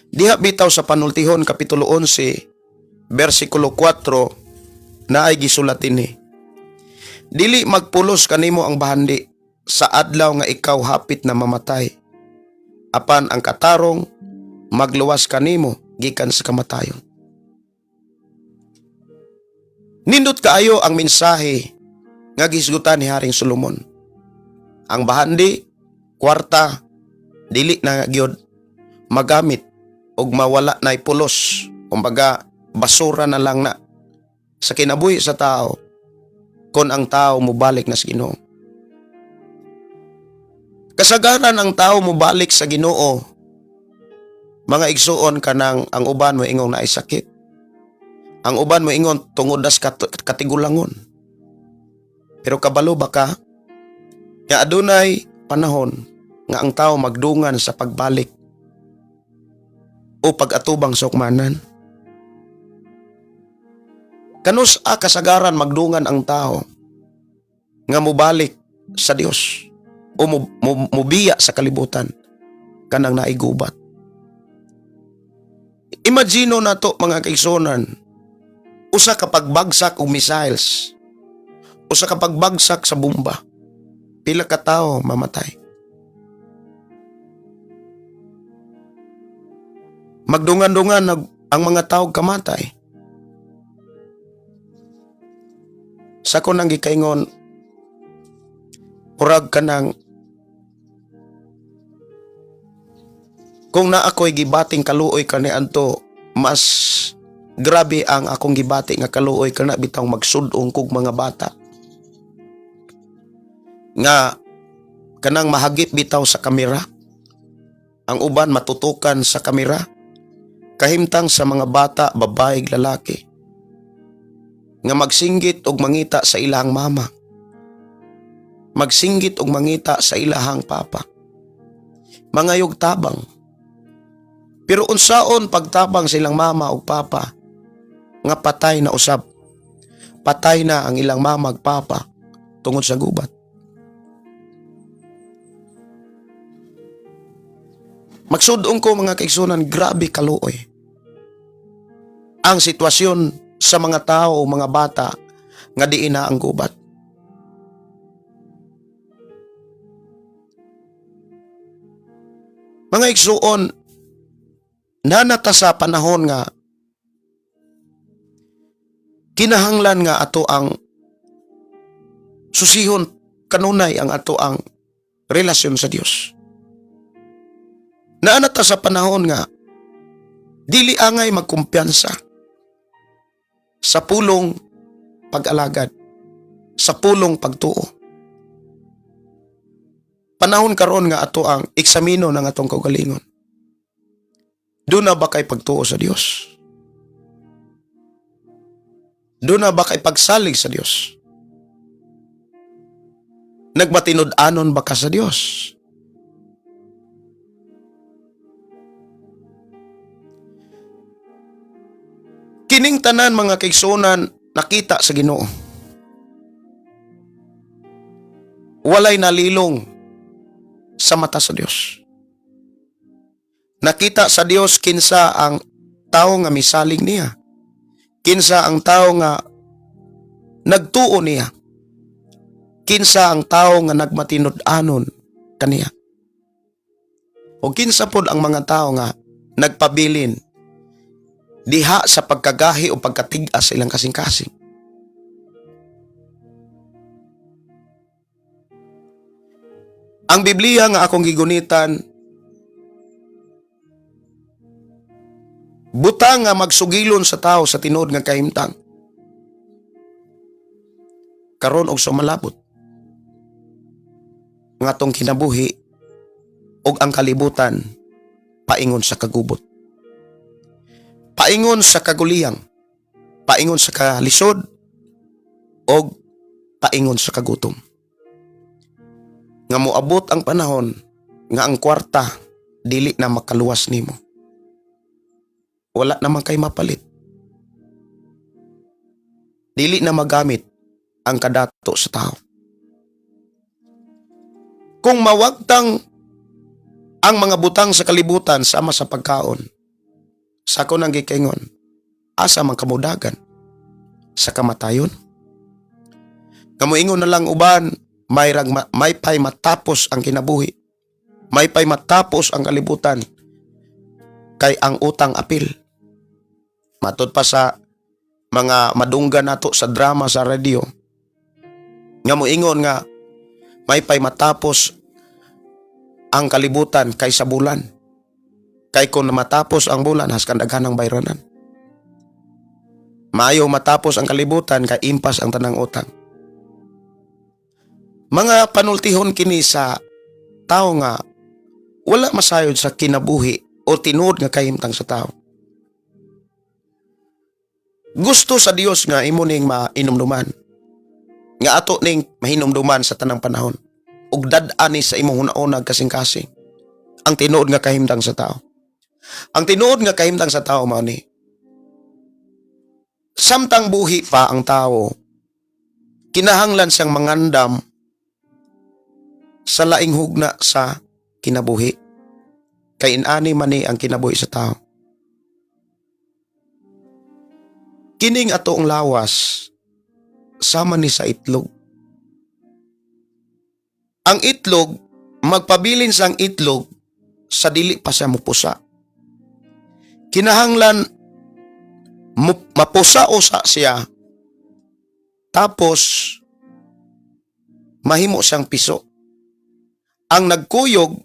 Diha bitaw sa Panultihon kapitulo 11 bersikulo 4 na ay gisulat ini. Dili magpulos kanimo ang bahandi sa adlaw nga ikaw hapit na mamatay. Apan ang katarong magluwas kanimo gikan sa kamatayon. Nindot kaayo ang mensahe nga gisgutan ni Haring Solomon. Ang bahandi, kwarta, dili na gyud magamit og mawala na pulos. Kumbaga, basura na lang na sa kinabuhi sa tao kung ang tao mubalik na sa Ginoo. Kasagaran ang tao mubalik sa Ginoo, mga igsuon kanang ang uban mo ingong naay sakit. Ang uban mo ingon tungod das katigulangon. Pero kabalo baka nga adunay panahon nga ang tao magdungan sa pagbalik o pag-atubang sa hukmanan. Kanus a kasagaran magdungan ang tao nga mubalik sa Dios o mubiya sa kalibutan kanang naigubat. Imagino na to mga kaigsonan, usa ka pagbagsak og missiles, usa ka pagbagsak sa bomba, pila ka tao mamatay. Magdungan-dungan ang mga tao kamatay. Sa ko nang gikaingon, urag ka nang kung na ako'y gibating kaluoy ka ni Anto, mas grabe ang akong gibati nga kaluoy ka na bitang magsudong kog mga bata. Nga kanang mahagip bitaw sa kamera, ang uban matutukan sa kamera, kahimtang sa mga bata, babae, lalaki, nga magsinggit og mangita sa ilahang mama, magsinggit og mangita sa ilahang papa, mangayog tabang. Pero unsaon pagtabang silang mama o papa, nga patay na usab, patay na ang ilang mama ug papa tungod sa gubat. Magsudong ko mga kaigsunan, grabe kaluoy ang sitwasyon sa mga tao o mga bata nga diin na ang gubat. Mga igsuon, nanata sa panahon nga kinahanglan nga ato ang susihon kanunay ang ato ang relasyon sa Dios. Naanata sa panahon nga dili angay magkumpiyansa sa pulong pag-alagad, sa pulong pagtuo. Panahon karon nga ato ang eksamino ng atong kaugalingon. Doon na ba kay pagtuo sa Dios? Doon na ba kay pagsalig sa Dios? Nagmatinud-anon ba ka sa Dios? Kining tanan mga kaigsunan nakita sa Ginoo. Walay nalilong sa mata sa Dios. Nakita sa Dios kinsa ang tao nga misalig niya. Kinsa ang tao nga nagtuo niya. Kinsa ang tao nga nagmatinud-anon kaniya. O kinsa pod ang mga tao nga nagpabilin diha sa pagkagahi o pagkatigas sa ilang kasing-kasing. Ang Biblia nga akong gigunitan, butang nga magsugilon sa tao sa tinuod nga kahimtang. Karon og sumalabot. Nga tong kinabuhi og ang kalibutan paingon sa kagubot. Paingon sa kaguliyang, paingon sa kalisod, o paingon sa kagutom. Nga moabot ang panahon nga ang kwarta dili na makaluwas nimo. Wala naman kay mapalit. Dili na magamit ang kadato sa tao. Kung mawagtang ang mga butang sa kalibutan sama sa pagkaon, sa ko nang gikaingon, asa man kamudagan sa kamatayon. Kamuingon na lang uban, may pay matapos ang kinabuhi, may pay matapos ang kalibutan, kay ang utang apil. Matod pa sa mga madunggan nato sa drama sa radio, nga moingon nga may pay matapos ang kalibutan kaysa bulan. Kay kung matapos ang bulan, haskan daghan ng bayranan. Maayo matapos ang kalibutan, kay impas ang tanang utang. Mga panultihon kini sa tao nga wala masayod sa kinabuhi o tinuod nga kahimtang sa tao. Gusto sa Dios nga imo ning mainumduman, nga ato ning mahinumduman sa tanang panahon, ug dad-ani sa imong hunahuna kasing-kasing ang tinuod nga kahimtang sa tao. Ang tinuod nga kahimtang sa tao mao ni Samtang buhi pa ang tao, kinahanglan siyang mangandam sa laing hugna sa kinabuhi. Kay inani man ni ang kinabuhi sa tao. Kining atong lawas, sama ni sa itlog. Ang itlog, magpabilin sang itlog sa dili pa siya mupusa. Kinahanglan mapusa-usa siya, tapos mahimo siyang piso. Ang nagkuyog,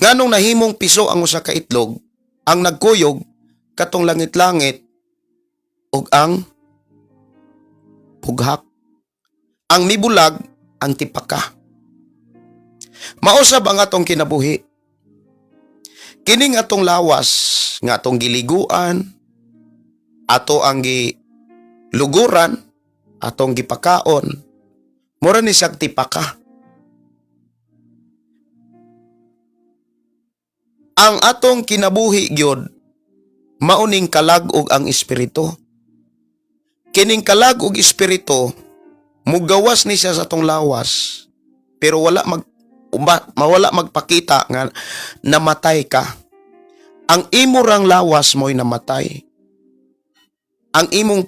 nganong nahimong piso ang usa ka itlog, ang nagkuyog katong langit-langit ug ang pughak. Ang mibulag ang tipaka. Mausab ang atong kinabuhi. Kining atong lawas nga atong giliguan, ato ang giluguran, atong gipakaon, mura ni siyang tipaka. Ang atong kinabuhi gyud mauning kalag ug ang espiritu. Kining kalag ug espiritu mugawas ni siya sa atong lawas, pero mawala magpakita nga namatay ka. Ang imo rang lawas mo'y namatay. Ang imong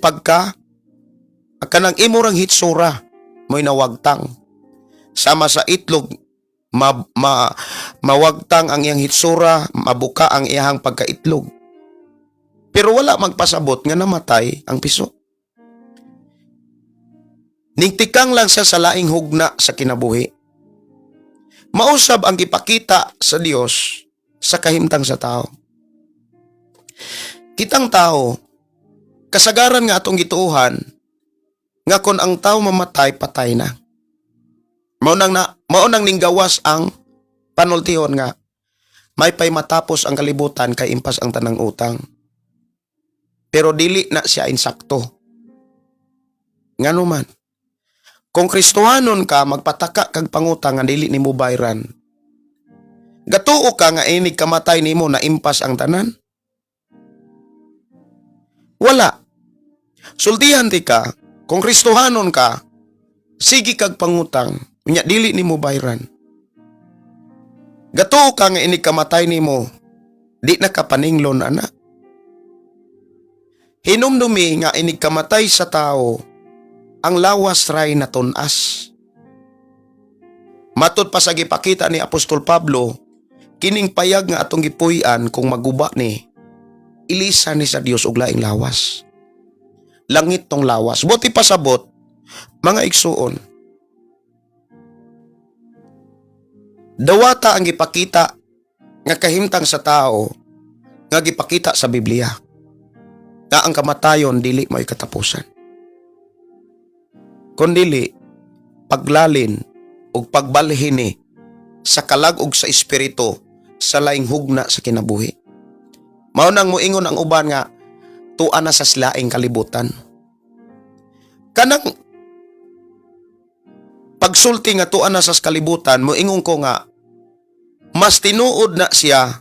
kanang imo rang hitsura mo'y nawagtang. Sama sa itlog, mawagtang ang iyang hitsura, mabuka ang iyang pagkaitlog. Pero wala magpasabot nga namatay ang piso. Ningtikang lang siya sa laing hugna sa kinabuhi. Mausab ang gipakita sa Dios sa kahimtang sa tao. Kitang tao, kasagaran nga atong gituuhan, nga kon ang tao mamatay, patay na. Maunang ninggawas ang panultihon nga, may pay matapos ang kalibutan kay impas ang tanang utang. Pero dili na siya insakto. Ngano man, kung Kristohanon ka, magpataka kag pangutang nga dili nimo bayran. Gatuo ka nga inig kamatay nimo na impas ang tanan? Wala. Sultihan ti ka, kung Kristohanon ka, sige kag pangutang, unya dili nimo bayran. Gatuo ka nga inig kamatay nimo, di na kapaninglon ana. Hinumdumi nga inig kamatay sa tao, ang lawas ray na tunas. Matod pa sa gipakita ni Apostol Pablo, kining payag nga atong gipuy-an kung maguba ni, ilisa ni sa Dios og laing lawas. Langit tong lawas. Buti pasabot, mga igsuon. Dawata ang gipakita nga kahimtang sa tao nga gipakita sa Biblia. Nga ang kamatayon dili may katapusan. Kundili, paglalin o pagbalhini sa kalag ug sa espiritu sa laing hugna sa kinabuhi. Mao nang moingon ang uban nga tuan na sa laing kalibutan. Kanang pagsulti nga tuan na sa kalibutan, moingon ko nga mas tinuod na siya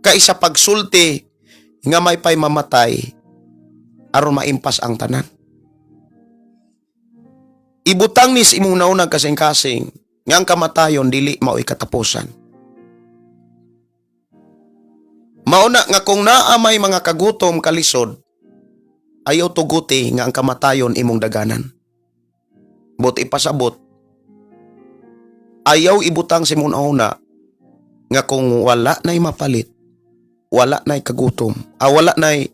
kaysa pagsulti nga may pay mamatay aron maimpas ang tanan. Ibutang ni sa imong naunang kasing-kasing nga ang kamatayon dili mao'y katapusan. Mauna nga kung naa may mga kagutom kalisod, ayaw tuguti nga ang kamatayon imong daganan. But ipasabot, ayaw ibutang sa imong nauna nga kung wala na'y mapalit, wala na'y kagutom, wala na'y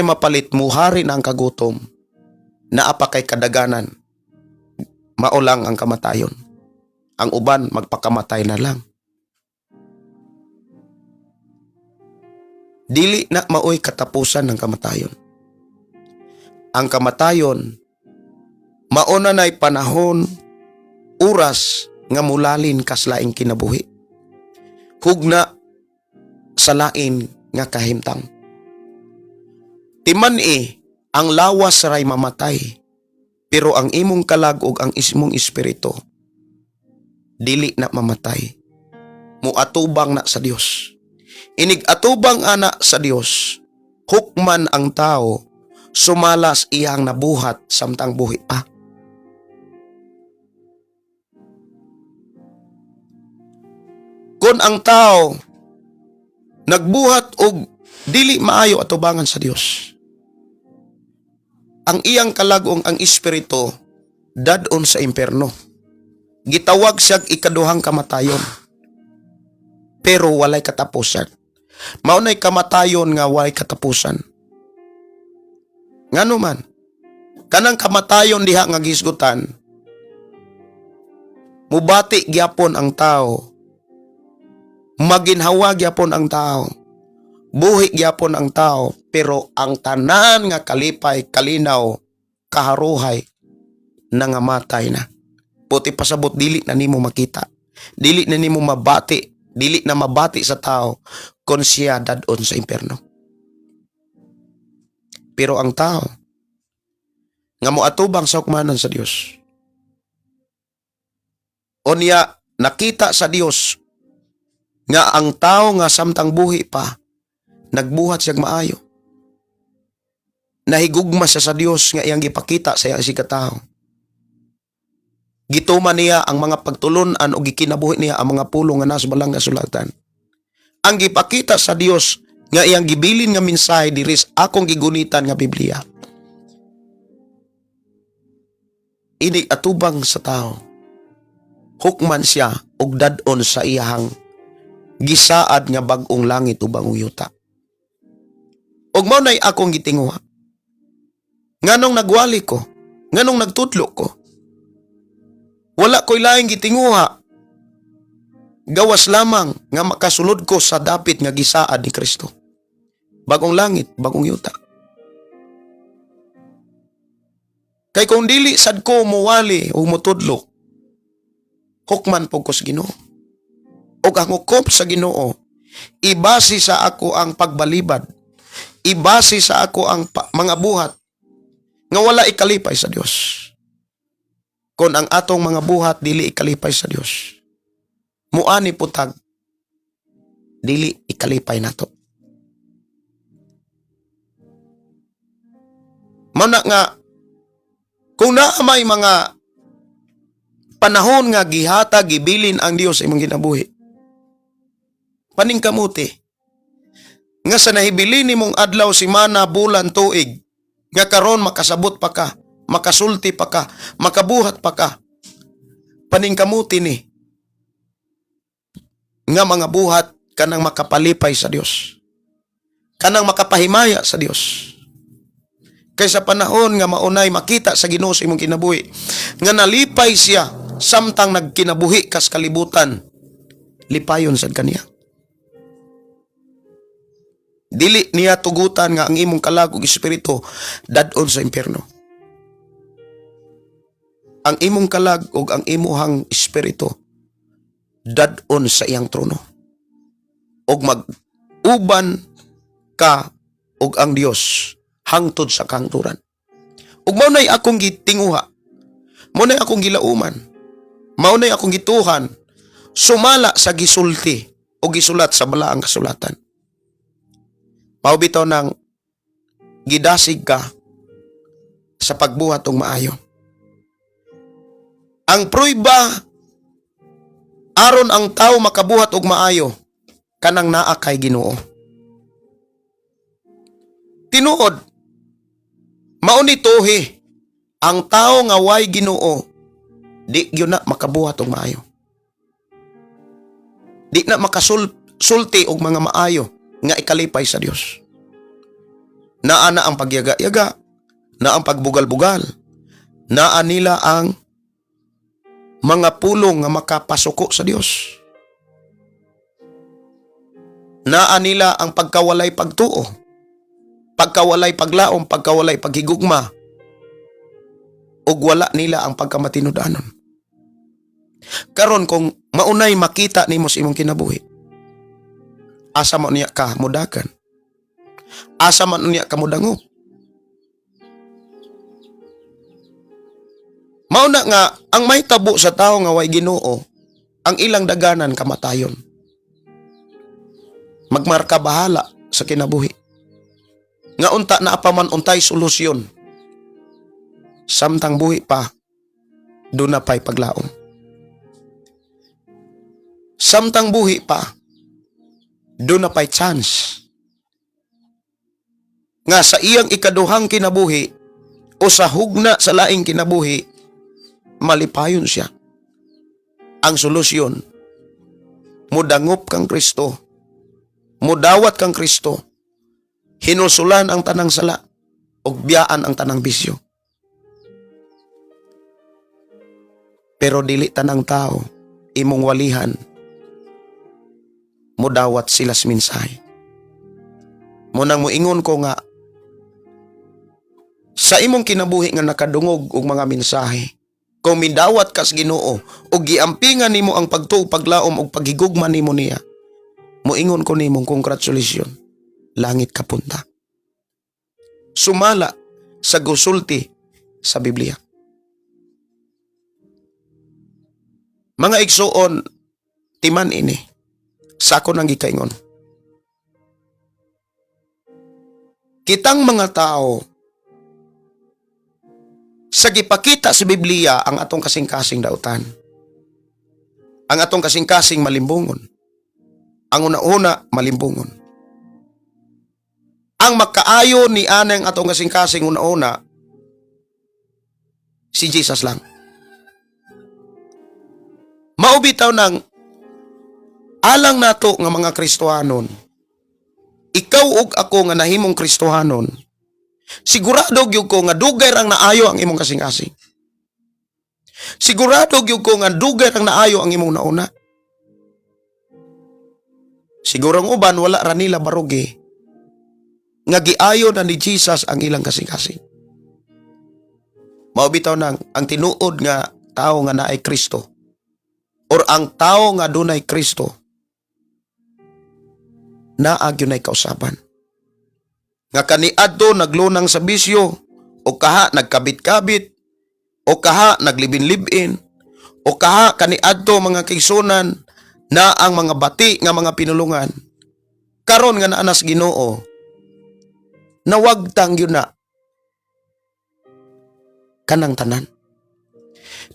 mapalit, muhari na ang kagutom, naapa kay kadaganan, maulang ang kamatayon. Ang uban magpakamatay na lang. Dili na maoy katapusan ng kamatayon. Ang kamatayon, mauna na'y panahon, oras nga mulalin kaslaing kinabuhi. Hugna sa lain nga kahimtang. Timan ang lawas ray mamatay, pero ang imong kalag ug ang imong espiritu dili na mamatay. Muatubang na sa Dios. Inig atubang ana sa Dios, hukman ang tao sumalas iyang nabuhat samtang buhi pa. Kung ang tao nagbuhat og dili maayo atubangan sa Dios, ang iyang kalagong ang espiritu dadon sa impierno. Gitawag siyag ikaduhang kamatayon, pero walay katapusan. Maunay kamatayon nga walay katapusan. Ngano man, kanang kamatayon diha nga gisgutan, mubati gyapon ang tao, maginhawa gyapon ang tao, buhi gyapon ang tao, pero ang tanan nga kalipay, kalinaw, kaharuhay, nangamatay na. Puti pasabot dili na nimo makita, dili na nimo mabati, dili na mabati sa tao kung siya dadon sa impierno. Pero ang tao nga moatubang sa hukmanan sa Dios, unya nakita sa Dios nga ang tao nga samtang buhi pa nagbuhat siyag maayo, nahigugma siya sa Dios nga iyang gipakita sa iyang sikatawo. Gituman niya ang mga pagtulunan o gikinabuhi niya ang mga pulong nga nasa balang nga sulatan. Ang gipakita sa Dios nga iyang gibilin nga mensahe diri sa akong gigunitan nga Biblia, ini atubang sa tao, hukman siya og dadon sa iyang gisaad nga bag-ong langit ubang uyuta. Og mao nay akong gitinguha. Nganong nagwali ko, nganong nagtudlo ko, wala ko'y laing gitinguha, gawas lamang nga makasulod ko sa dapit nga gisaad ni Kristo. Bagong langit, bagong yuta. Kay kung dili sad ko muwali o mutudlo, hukman po ko sa Ginoo. O ang hukom sa Ginoo, ibase sa ako ang pagbalibad, ibase sa ako ang mga buhat, nga wala ikalipay sa Dios. Kung ang atong mga buhat dili ikalipay sa Dios, muani putag, dili ikalipay nato. Mana nga, kung naamay mga panahon nga gihata, gibilin ang Dios sa imong ginabuhi, paningkamuti, nga sa nahibilin nimong adlaw, simana, bulan, tuig, nga karon makasabot pa ka, makasulti pa ka, makabuhat pa ka, paningkamuti ni, nga mga buhat kanang makapalipay sa Dios, kanang makapahimaya sa Dios. Kaysa panahon nga maunay makita sa Ginoo sa imong kinabuhi, nga nalipay siya samtang nagkinabuhi kas kalibutan, lipayon sad kaniya. Dili niya tugutan nga ang imong kalag ug espiritu dadon sa impierno. Ang imong kalag ug ang imuhang espiritu dadon sa iyang trono. Og mag-uban ka ug ang Dios hangtod sa kahangturan. Ug mao nay akong gitinguha, mao nay akong gilauman, mao nay akong gituhan, sumala sa gisulti o gisulat sa balaang kasulatan. Mao bitaw nang gidasig ka sa pagbuhat og maayo. Ang pruiba aron ang tao makabuhat og maayo, kanang naa kay Ginoo. Tinuod, mauni tuhi, ang tao nga way Ginoo, di gyud na makabuhat og maayo. Di na makasulti og mga maayo nga ikalipay sa Dios. Naa na ang pagyaga-yaga, na ang pagbugal-bugal, naa nila ang mga pulong nga makapasuko sa Dios. Naa nila ang pagkawalay pagtuo, pagkawalay paglaom, pagkawalay paghigugma, ug wala nila ang pagkamatinud-anon. Karon kung maunay makita nimo sa imong kinabuhi, asa man niya ka mudakan, asa man niya ka mudangop. Mao na nga ang may tabo sa tao nga way Ginoo, ang ilang daganan kamatayon. Magmarka bahala sa kinabuhi. nga unta na apaman untay solusyon. Samtang buhi pa, doon na pa'y paglaom. Samtang buhi pa, doon na pa'y chance. Nga sa iyang ikaduhang kinabuhi o sa hugna sa laing kinabuhi, malipayon siya. Ang solusyon, mudangop kang Kristo, mudawat kang Kristo, hinusulan ang tanang sala, ug biyaan ang tanang bisyo. Pero dili tanang tao, imong walihan, mudawat sila sa mensahe. Munang muingon ko nga, sa imong kinabuhi nga nakadungog og mga mensahe, kung midawat ka sa Ginoo o giampingan nimo ang pagtuo, paglaom o paghigugma nimo niya, muingon ko nimong congratulations, langit ka punta. Sumala sa gusulti sa Biblia. Mga igsuon, timan ini, sako nang gikaingon. Kitang mga tao, sa gipakita sa Biblia ang atong kasing-kasing dautan. Ang atong kasing-kasing malimbungon. Ang una-una, malimbungon. Ang makaayo ni anang atong kasing-kasing una-una, si Jesus lang. Maubitaw ng alang nato nga mga Kristohanon, ikaw ug ako nga nahimong Kristohanon, sigurado gyud ko nga dugay rang naayo ang imong kasing-kasing. Sigurado gyud ko nga dugay rang naayo ang imong nauna. Siguro ang uban wala ra nila barugi nga giayo na ni Jesus ang ilang kasing-kasing. Maubitaw nang ang tinuod nga tao nga naay Kristo or ang tao nga dunay Kristo naagyo nay kausaban. Nga kaniadto naglunang sa bisyo, o kaha nagkabit-kabit, o kaha naglibin-libin, o kaha kaniadto mga kaigsunan na ang mga bati nga mga pinulungan. Karon nga naanas Ginoo, nawagtang yun na kanang tanan.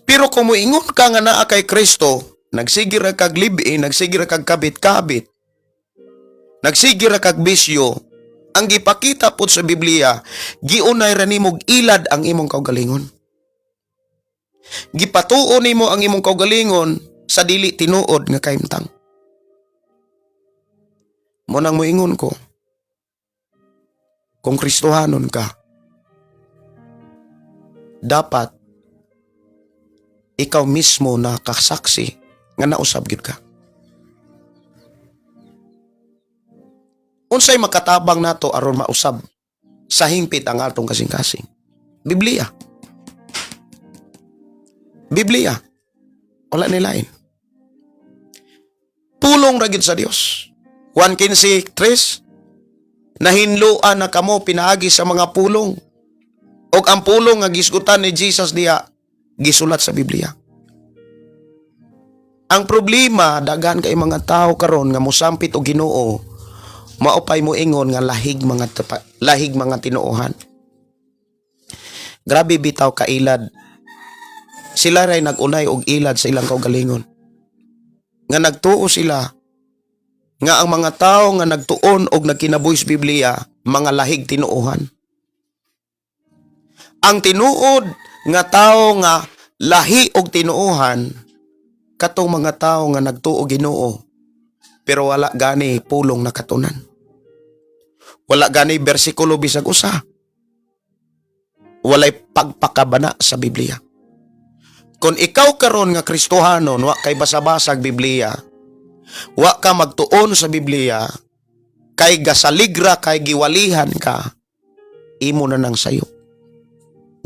Pero kung muingon ka nga naa kay Kristo, nagsigir kag libin, nagsigir kag kabit-kabit, nagsigir kag bisyo, ang gipakita po sa Biblia, giunay ra nimo ilad ang imong kaugalingon. Gipatuo nimo ang imong kaugalingon sa dili tinuod nga kaimtang. Munang moingon ko, kung Kristohanon ka, dapat ikaw mismo na kasaksi nga nausab gyud ka. Unsay makatabang nato aron mausab sa hingpit ang atong kasing-kasing? Biblia. Biblia. Wala nilain. Pulong ra gyud sa Dios. Juan 15:3, nahinluan na kamo pinaagi sa mga pulong. Og ang pulong nga gisgutan ni Jesus diha gisulat sa Biblia. Ang problema daghan kay mga tao karon nga mosampit og Ginoo, maupay mo ingon nga lahig mga tinuohan. Grabe bitaw ka ilad. Sila ray nagunay og ilad sa ilang kaugalingon. Nga nagtuo sila nga ang mga tao nga nagtuon og nagkinabuhi sa Biblia, mga lahig tinuohan. Ang tinuod nga tao nga lahi og tinuohan, katong mga tao nga nagtuo Ginoo, pero wala gani pulong na katunan. Wala gani bersikulo bisag usa. Walay pagpakabana sa Biblia. Kung ikaw karon nga Kristohanon, wa kay basa-basag Biblia, wa ka magtuon sa Biblia, kay gasaligra, kay giwalihan ka, imo na nang sayo.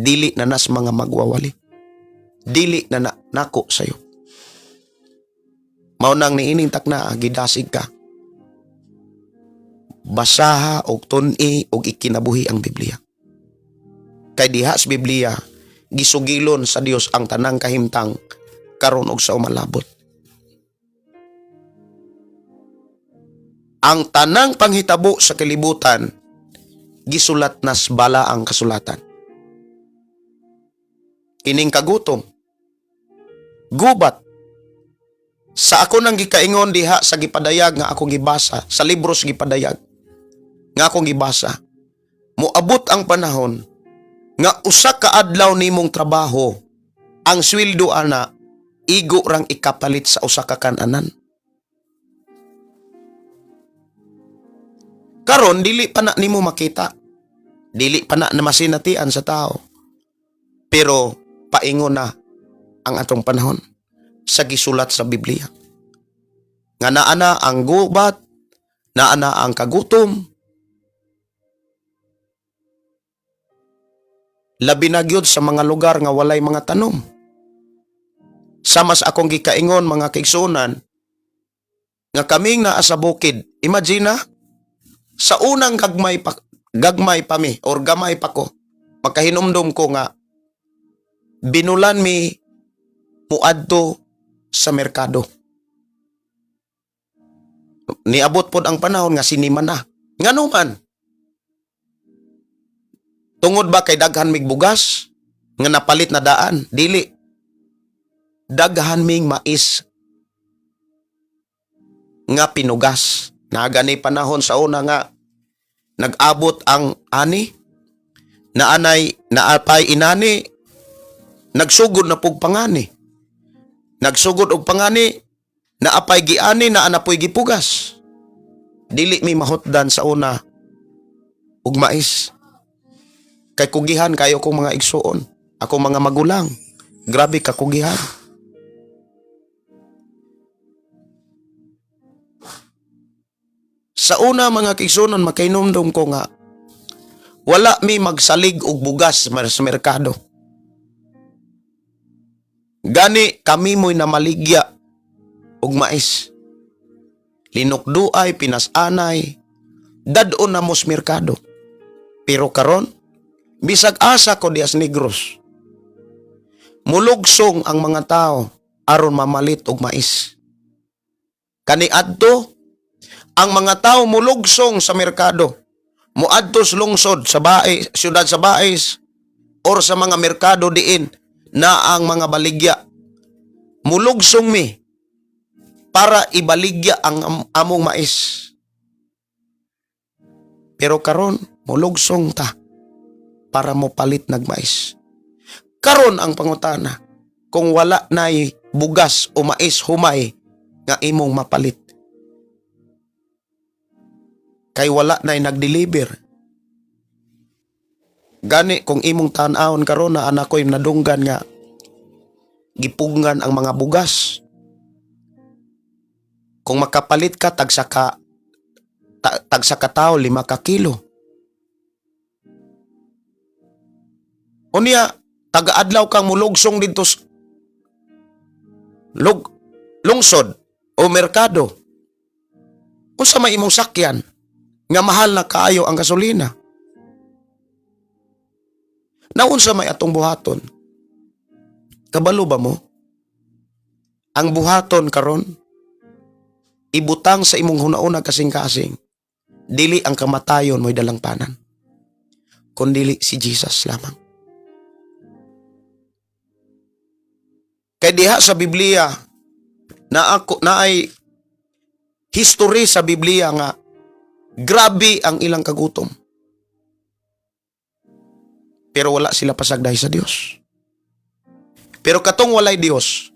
Dili na nas mga magwawali. Dili na nako sayo. Mao nang niining takna, gidasig ka. Basaha og tun-i og ikinabuhi ang Biblia. Kay diha sa Biblia, gisugilon sa Dios ang tanang kahimtang karon og sa umalabot. Ang tanang panghitabo sa kalibutan gisulat nas bala ang kasulatan. Kining kagutom, gubat, sa ako nang gikaingon diha sa gipadayag nga akong gibasa, sa libros gipadayag, nga akong gibasa, muabot ang panahon, nga usa ka adlaw nimong trabaho, ang sweldo ana, igo rang ikapalit sa usa ka kananan. Karon dili pa na nimo makita. Dili pa na masinatian sa tao. Pero paingon na ang atong panahon sa gisulat sa Biblia. Nga naana ang gubat, naana ang kagutom, labi na gyud sa mga lugar nga walay mga tanom. Sama sa akong gikaingon mga kaigsunan, nga kaming naa sa bukid. Imagine na, sa unang gagmay pa mi, or gamay pa ko, makahinumdum ko nga, binulan mi muadto sa merkado. Niabot pod ang panahon nga sinima na. Ngano man? Tungod ba kay daghan mig bugas nga napalit na daan? Dili. Daghan ming mais nga pinugas. Nagani panahon sa una nga nag-abot ang ani, naapay inani, nagsugod na pug pangani. Nagsugod og pangani, naapay giani, naanapoy gipugas. Dili mi mahutdan sa una og mais. Kay kugihan kayo kong mga igsuon, ako mga magulang. Grabe ka kugihan. Sa una mga kaigsunon, makainomdom ko nga, wala mi magsalig og bugas sa merkado. Gani kami mo'y namaligya og mais. Linukduay, pinasanay, dadon na mos merkado. Pero karon, bisag asa ko dias Negros, mulugsong ang mga tao aron mamalit og mais. Kaniadto, ang mga tao mulugsong sa merkado, muadto sa lungsod, sa bae, siyudad sa baes, or sa mga merkado diin na ang mga baligya. Mulugsong mi para ibaligya ang among mais. Pero karon, mulugsong ta para mo palit nagmais. Karon ang pangutana, kung wala na'y bugas o mais humay nga imong mapalit, kay wala na'y nag-deliver. Gani kung imong tan-awon karon na anak ko'y nadunggan nga gipungan ang mga bugas. Kung makapalit ka tagsa ka tao 5 ka kilo. Unya taga-adlaw kang mulugsong dito lungsod o merkado. Unsa may imong sakyan nga mahal na kaayo ang gasolina? Naunsa may atong buhaton? Kabalo ba mo? Ang buhaton karon ibutang sa imong hunauna kasing-kasing, dili ang kamatayon mo'y dalangpanan, kundi si Jesus lamang. Kay diha sa Biblia na ay history sa Biblia nga grabe ang ilang kagutom. Pero wala sila pasagday sa Dios. Pero katong walay Dios,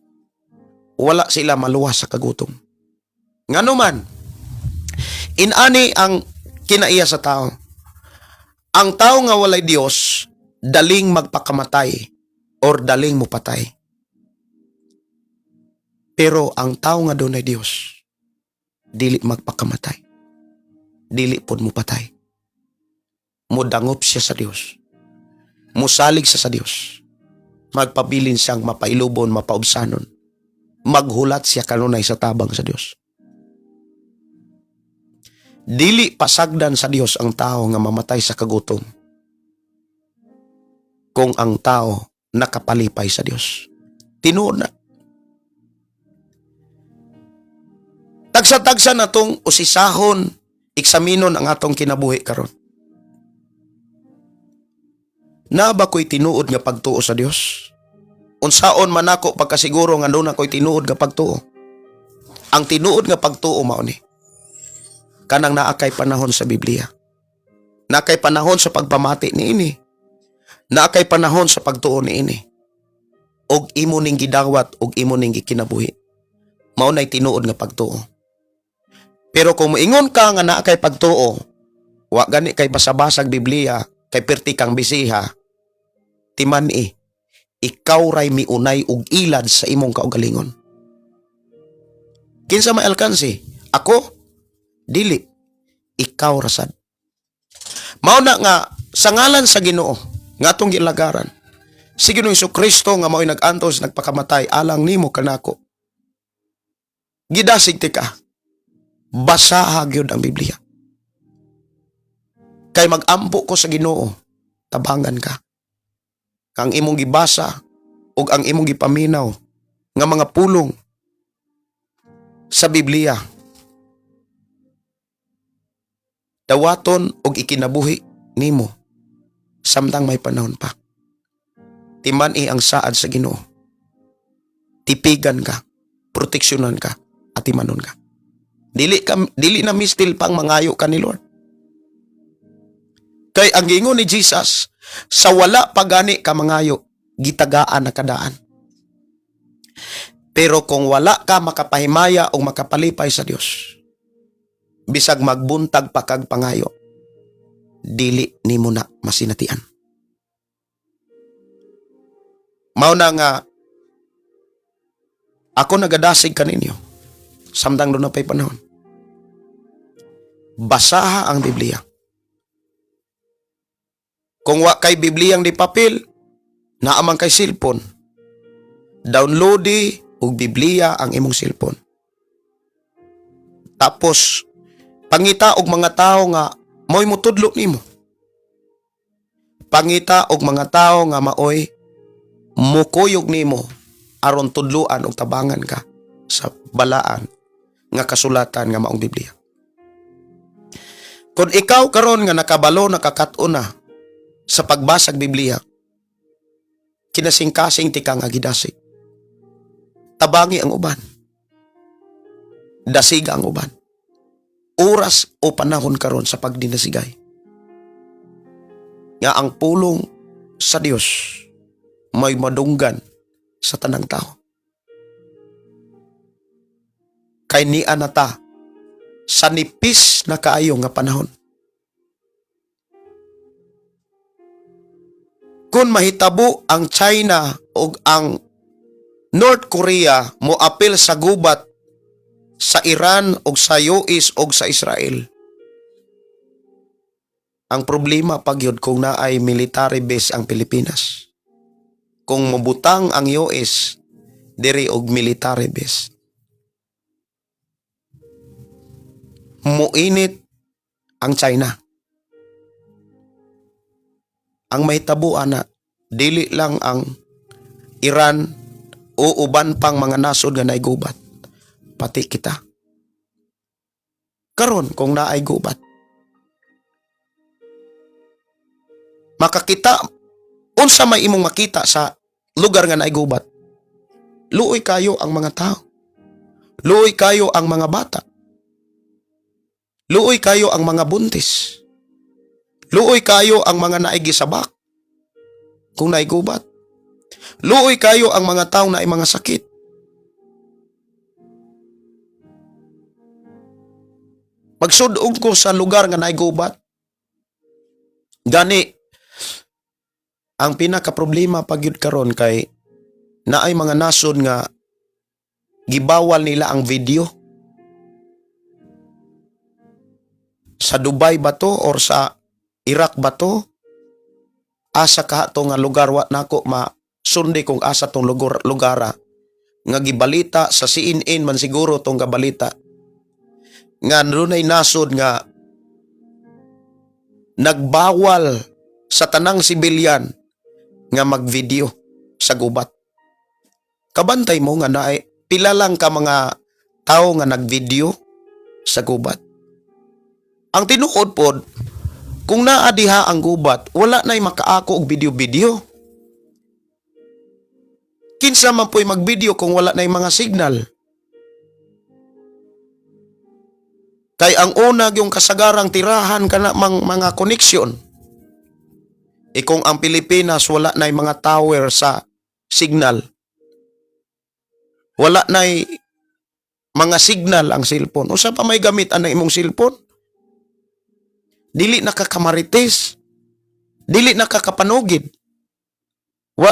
wala sila maluwas sa kagutom. Ngano man, inani ang kinaiya sa tao. Ang tao nga walay Dios, daling magpakamatay or daling mupatay. Pero ang tao nga doon ay Dios, dili magpakamatay. Dili pod mupatay. Mudangop siya sa Dios. Musalig siya sa Dios. Magpabilin siyang mapailubon, mapaubsanon. Maghulat siya kanunay sa tabang sa Dios. Dili pasagdan sa Dios ang tao nga mamatay sa kagutom kung ang tao nakapalipay sa Dios. Tinuod na. Tagsa-tagsa na tong usisahon, eksaminon ang atong kinabuhi karon. Na ba ko'y tinuod nga pagtuo sa Dios? Unsaon man ako pagkasiguro nga doon ako'y tinuod nga pagtuo? Ang tinuod nga pagtuo mao ni kanang naakay panahon sa Biblia. Naakay panahon sa pagpamati niini. Naakay panahon sa pagtuo niini. Og imo ning gidawat og imo ning gikinabuhi. Mao nay tinuod nga pagtuo. Pero kung moingon ka nga naakay pagtuo, wa gani kay basabasag Biblia, kay perti kang bisiha, timan ikaw ray miunay og ilad sa imong kaugalingon. Kinsa may alkansi? Ako? Dili. Ikaw rasad. Mao na nga sa ngalan sa Ginoo nga atong gilagaran. Si Ginoong Jesucristo nga mao'y nag-antos nagpakamatay alang nimo kanako. Gidasig ti ka. Basaha gyud ang Biblia. Kay mag-ampo ko sa Ginoo, tabangan ka. Kang imong gibasa ug ang imong gipaminaw nga mga pulong sa Biblia, dawaton og ikinabuhi nimo samtang may panahon pa. Timan ang saad sa Ginoo. Tipigan ka, proteksyonan ka, at timanon ka. Dili na mistil pang mangayo ka ni Lord. Kay ang gingon ni Jesus, sa wala pagani ka mangayo, gitagaan na kadaan. Pero kung wala ka makapahimaya o makapalipay sa Dios, bisag magbuntag pa kag pangayo, dili nimo na masinatian. Mao na nga ako nagadasig kaninyo samtang doon na pa'y panahon. Basaha ang Biblia. Kung wa kay Bibliang di papel, naamang kay cellphone, downloadi og Biblia ang imong cellphone. Tapos pangita og mga tao nga mao'y mutudlo nimo. Pangita og mga tao nga mao'y mukuyog nimo aron tudluan og tabangan ka sa balaan nga kasulatan nga maong Biblia. Kung ikaw karon nga nakabalo nakakat-o na sa pagbasag Biblia, kinasing-kasing ti ka nga gidasig. Tabangi ang uban. Dasig ang uban. Oras o panahon karon sa pagdinasigay. Nga ang pulong sa Dios may madunggan sa tanang tao. Kay niya na ta sa nipis na kaayo nga panahon. Kung mahitabo ang China o ang North Korea mo apil sa gubat sa Iran o sa US o sa Israel, ang problema pagyod kung naay military base ang Pilipinas. Kung mabutang ang US, diri og military base. Muinit ang China. Ang mahitabo ana, dili lang ang Iran o uban pang mga nasod nga naay gubat, pati kita. Karon kung naay gubat, makakita unsa may imong makita sa lugar nga naay gubat. Luoy kayo ang mga tao. Luoy kayo ang mga bata. Luoy kayo ang mga buntis. Luoy kayo ang mga naigisabak kung naigubat. Luoy kayo ang mga taong na mga sakit. Magsudog ko sa lugar nga naigubat. Gani, ang pinaka-problema pagyud karon kay naay mga nasod nga gibawal nila ang video. Sa Dubai ba to or sa Iraq ba to? Asa ka to nga lugar wa nako masundi kung asa tong lugara nga gibalita sa CNN man siguro tong gabalita nga dunay nasod nga nagbawal sa tanang sibilyan nga magvideo sa gubat. Kabantay mo nga naay pila lang ka mga tao nga nagvideo sa gubat. Ang tinuod pod, Kung naa diha ang gubat, wala na'y makaako og video-video. Kinsa man po'y mag-video kung wala na'y mga signal. Kay ang unag yung kasagarang tirahan ka na mga koneksyon. Kung ang Pilipinas wala na'y mga tower sa signal, wala na'y mga signal ang cellphone. Usa pa may gamit ang imong cellphone? Dili nakakamarites. Dili nakakapanugid.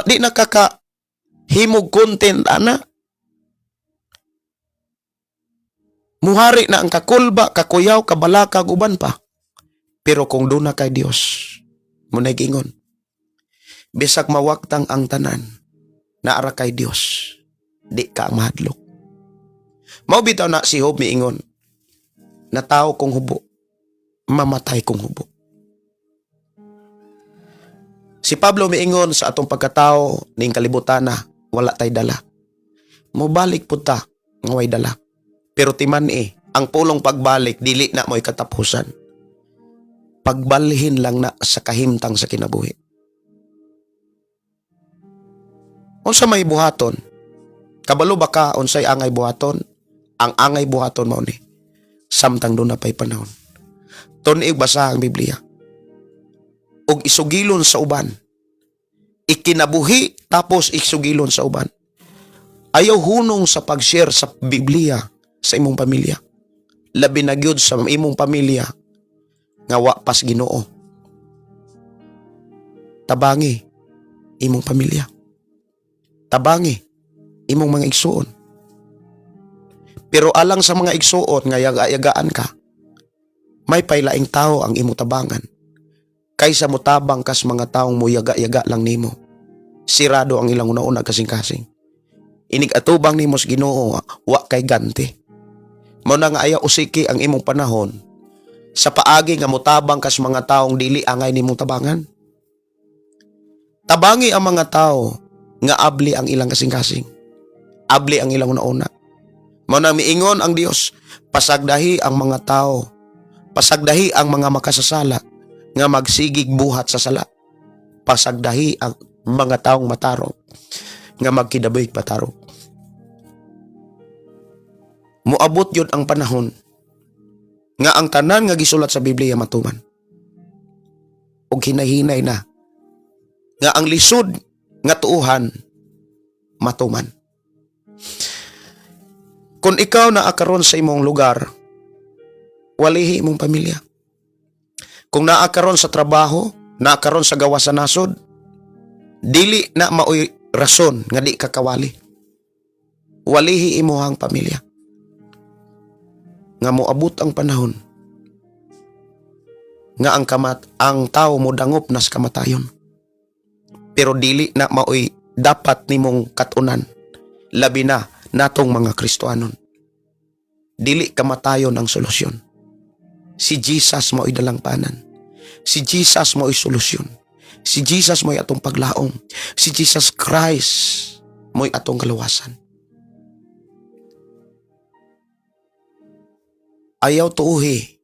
Di nakakahimog content, ana. Muhari na ang kakulba, kakuyaw, kabalaka, uban pa. Pero kung doon na kay Diyos, muna gingon, bisag mawaktang ang tanan, naara kay Diyos, di ka mahadlok. Mao bitaw na si Job miingon, na tao kong hubo, mamatay kong hubo. Si Pablo miingon sa atong pagkatao ning kalibutan na wala tay dala. Mobalik pud ta nga way dala. Pero timan ang pulong pagbalik dili na mo'y katapusan. Pagbalhin lang na sa kahimtang sa kinabuhi. Unsa may buhaton? Kabalo ba ka unsay angay buhaton? Ang angay buhaton mao ni samtang doon na pa'y panahon. Tunig basa ang Biblia. Og isugilon sa uban. Ikinabuhi tapos isugilon sa uban. Ayaw hunong sa pag-share sa Biblia sa imong pamilya. Labi na gyud sa imong pamilya nga wa pas Ginoo. Tabangi imong pamilya. Tabangi imong mga igsuon. Pero alang sa mga igsuon nga yaga-yagaan ka, may paylaing tao ang imong tabangan. Kaysa mo tabang kas mga taong mo yaga-yaga lang nimo. Sirado ang ilang una-una kasing-kasing. Inig atubang nimo sa Ginoo, wa kay ganti. Mao na nga ayaw usiki ang imong panahon sa paagi nga motabang kas mga taong dili angay nimong tabangan. Tabangi ang mga tao nga abli ang ilang kasing-kasing. Abli ang ilang una-una. Mao na miingon ang Dios, pasagdahi ang mga tao, pasagdahi ang mga makasasala nga magsigig buhat sa sala. Pasagdahi ang mga taong matarong nga magkidaboy patarong. Muabot yun ang panahon nga ang tanan nga gisulat sa Biblia matuman. Og hinahinay na nga ang lisod nga tuuhan matuman. Kung ikaw na akaron sa imong lugar, walihi imong pamilya. Kung naakaron sa trabaho, naakaron sa gawa sa nasod, dili na maoy rason nga di kakawali. Walihi imuhang pamilya. Nga moabot ang panahon nga ang tao mo dangop nas kamatayon. Pero dili na maoy dapat nimong katunan, labi na natong mga Kristohanon. Dili kamatayon ang solusyon. Si Jesus maoy dalangpanan. Si Jesus maoy solusyon. Si Jesus mo'y atong paglaom. Si Jesus Christ mo'y atong kaluwasan. Ayaw tuuhi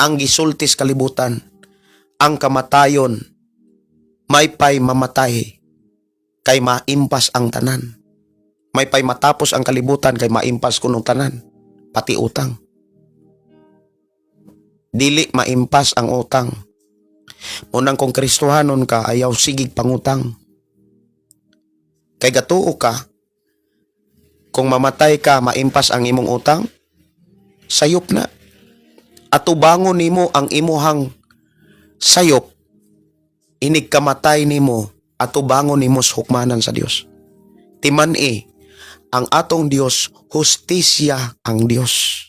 ang gisultis kalibutan, ang kamatayon, may pay mamatay, kay maimpas ang tanan. May pay matapos ang kalibutan, kay maimpas kunong tanan, pati utang. Dili maimpas ang utang. Unang kung Kristohanon ka, ayaw sigig pangutang. Kay gatuo ka, kung mamatay ka, maimpas ang imong utang, sayop na. Atubangon nimo ang imuhang sayop, inig kamatay nimo, atubangon nimo sa hukmanan sa Dios. Timan ang atong Dios, hustisya ang Dios.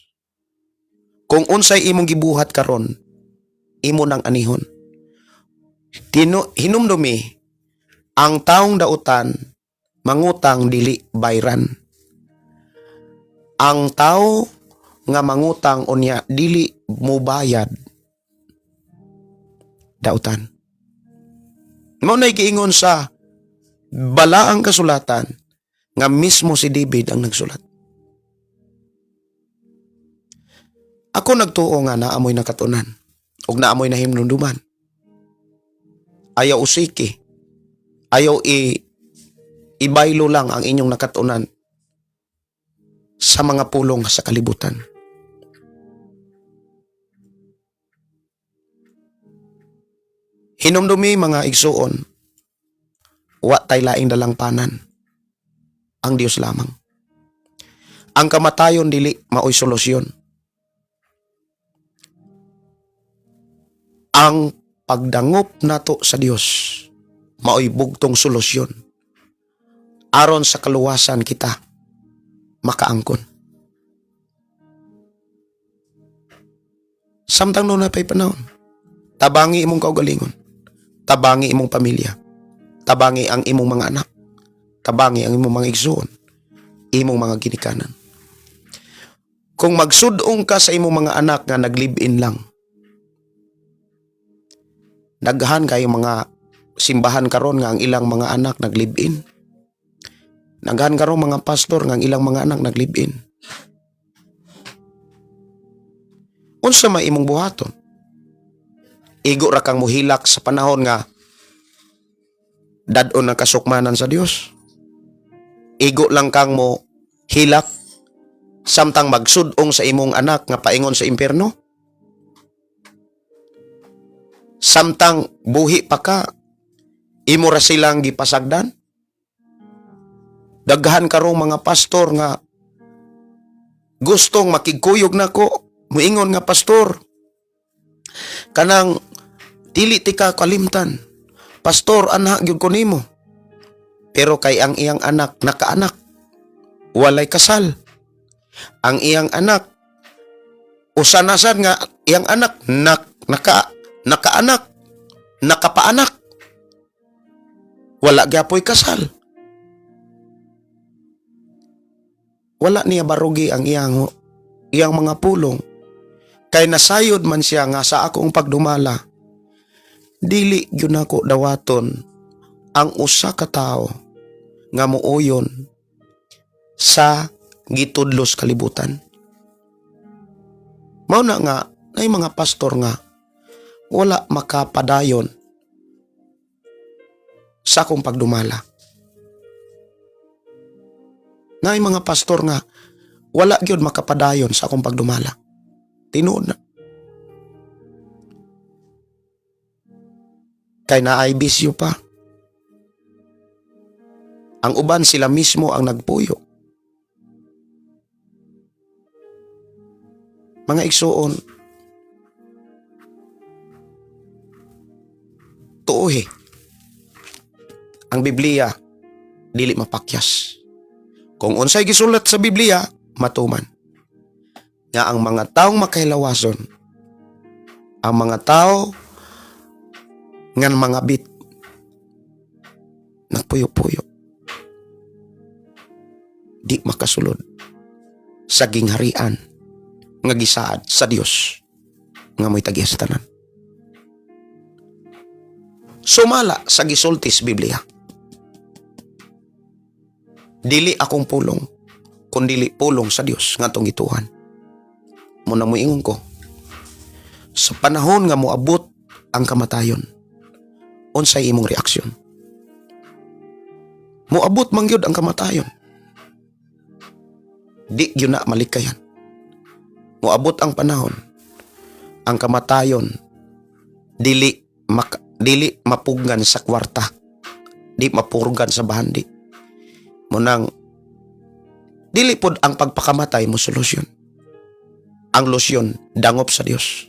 Kung unsay imong gibuhat karon, imo nang anihon. Hinumdumi, ang taong dautan, mangutang dili bayran. Ang tao nga mangutang unya dili mobayad dautan. Mao nay giingon sa balaang kasulatan nga mismo si David ang nagsulat. Ako nagtuo nga naamoy nakatunan ug naamoy na himnumduman. Ayaw usiki. Ayaw ibaylo lang ang inyong nakatunan sa mga pulong sa kalibutan. Hinumdumi mga igsuon, wa tay laing dalangpanan, ang Dios lamang. Ang kamatayon dili maoy solusyon. Ang pagdangop nato sa Dios maoy bugtong solusyon aron sa kaluwasan kita makaangkon. Samtang no na pay panahon, tabangi imong kaugalingon, tabangi imong pamilya, tabangi ang imong mga anak, tabangi ang imong mga igsoon, imong mga ginikanan. Kung magsudong ka sa imong mga anak nga nag-live-in lang, daghan kayo mga simbahan karon nga ang ilang mga anak nag-live-in. Daghan karon mga pastor nga ang ilang mga anak nag-live-in. Unsa may imong buhaton? Igo ra kang muhilak sa panahon nga dadon ang kasukmanan sa Dios. Igo lang kang mo hilak samtang magsudong sa imong anak nga paingon sa impyerno. Samtang buhi pa ka, imo ra silang gipasagdan. Daghan karong mga pastor nga gustong makigkuyog nako, muingon nga pastor, kanang dili ti ka kalimtan. Pastor, anak gyud ko nimo. Pero kay ang iyang anak nakaanak, walay kasal. Ang iyang anak usanasan nga iyang anak nakaanak, nakapaanak. Wala gyapoy kasal. Wala niya barugi ang iyang mga pulong. Kay nasayod man siya nga sa akong pagdumala, dili gyud nako dawaton ang usa ka tawo nga muuyon sa gitudlos kalibutan. Mao na nga ay mga pastor nga wala makapadayon sa akong pagdumala. Na mga pastor nga wala gyud makapadayon sa akong pagdumala. Tinuod na. Kay naay bisyo pa. Ang uban sila mismo ang nagpuyo. Mga igsuon, tuohi. Ang Biblia dili mapakyas. Kung unsay gisulat sa Biblia, matuman. Nga ang mga taong makahilawason, ang mga tao ngan mga bit, nagpuyo-puyo, di makasulod sa gingharian nga gisaad sa Dios nga mo'y tagiya sa tanan. Sumala sa gisultis Biblia. Dili akong pulong, kundili pulong sa Dios nga tong gituhan. Muna mo ingon ko, sa panahon nga moabot ang kamatayon, unsay imong reaksyon? Moabot man gyud ang kamatayon, di gyud na malikayan. Moabot ang panahon, ang kamatayon dili mapuggan sa kwarta, di mapurgan sa bahandi. Munang dili pod ang pagpakamatay mo solusyon. Ang lusyon dangop sa Dios.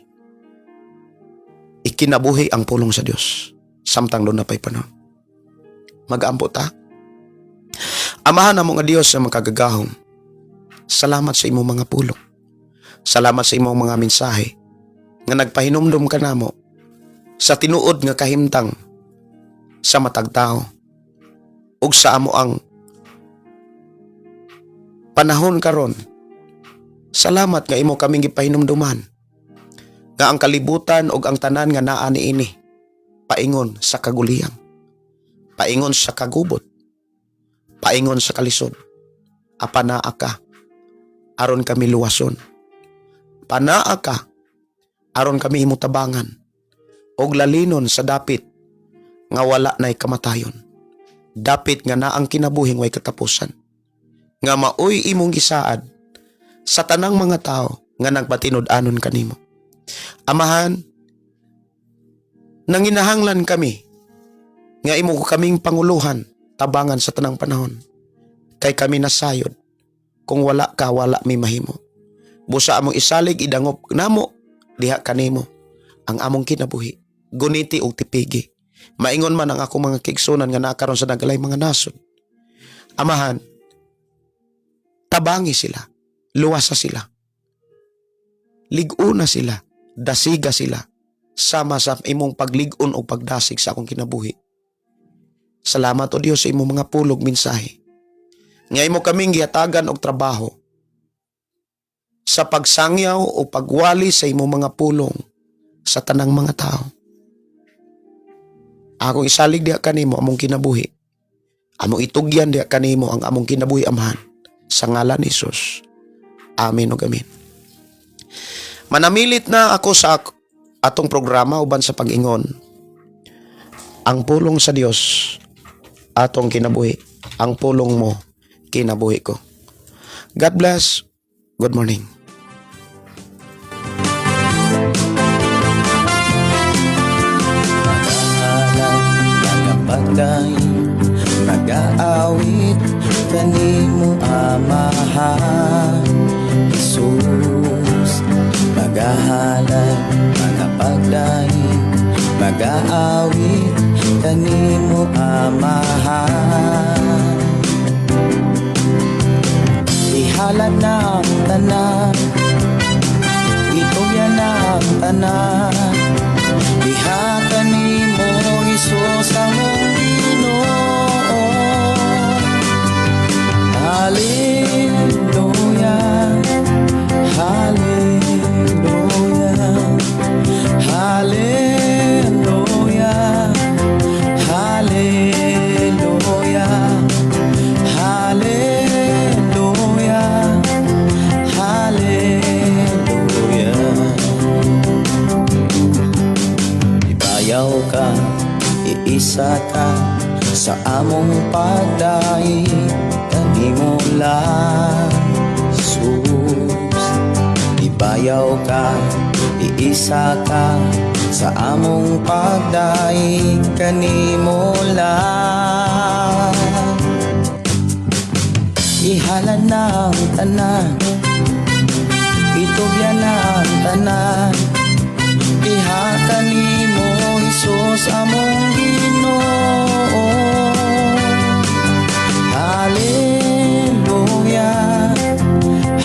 Ikinabuhi ang pulong sa Dios samtang doon na pa'y panahon. Mag-aampo ta. Amahan na mo nga Dios sa makagagahom. Salamat sa imong mga pulong. Salamat sa imong mga mensahe nga nagpahinumdum ka namo sa tinuod nga kahimtang sa matag tao ug sa amo ang panahon karon. Salamat nga imo kaming gipahinumduman nga ang kalibutan ug ang tanan nga naa niini paingon sa kagulihang, paingon sa kagubot, paingon sa kalisod. Apanaa ka aron kami luwason. Panaa ka aron kami imutabangan og lalinon sa dapit nga wala na'y kamatayon. Dapit nga na ang kinabuhing way katapusan. Nga maoy imong gisaad sa tanang mga tao nga nagpatinud-anon kanimo. Amahan, nanginahanglan kami nga imo kaming panguluhan tabangan sa tanang panahon. Kay kami nasayod, kung wala ka, wala mi mahimo. Busa among isalig idangop namo diha kanimo ang among kinabuhi. Guniti og tipigi. Maingon man ang akong mga kigsunan nga nakaron sa nagalay mga nasod. Amahan, tabangi sila, luwasa sila. Liguna sila, dasiga sila, sama sa imong pagligon o pagdasig sa akong kinabuhi. Salamat o Dios sa imong mga pulog mensahe. Nga imo kaming gihatagan og trabaho sa pagsangyaw o pagwali sa imong mga pulong sa tanang mga tao. Akong isalig diha kanimo among kinabuhi. Among itugyan diha kanimo ang among kinabuhi, Amahan. Sa ngalan ni Jesus. Amen ug amen. Manamilit na ako sa atong programa uban sa pag-ingon. Ang pulong sa Dios atong kinabuhi. Ang pulong mo kinabuhi ko. God bless. Good morning. Pagday, mag-aawit kanimo Amahan Jesus. Magahalan, mga pagday, mag-aawit kanimo Amahan. Ihalad na ang tanan, ito yan ang tanan. Diha kanimo Isus ang Ginoo. Hallelujah, hallelujah, hallelujah, hallelujah, hallelujah, hallelujah. Ibayaw ka, iisa ka sa among pagdaig kanimo lang Jesus. Ibayaw ka, iisa ka sa among pagdaig kanimo lang. Ihalad na ang tanan, itugyan na ang tanan. Diha kanimo Jesus among Ginoo. Hallelujah,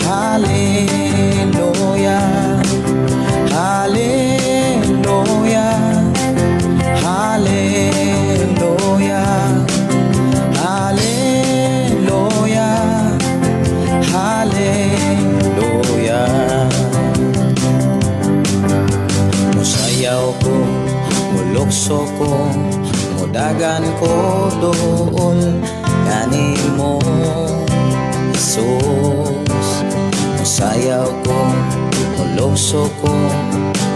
hallelujah, hallelujah, hallelujah, hallelujah, hallelujah. Musayaw ko, mulukso ko, mudagan ko dool kanimo Jesus. Musayaw ko, mulukso ko,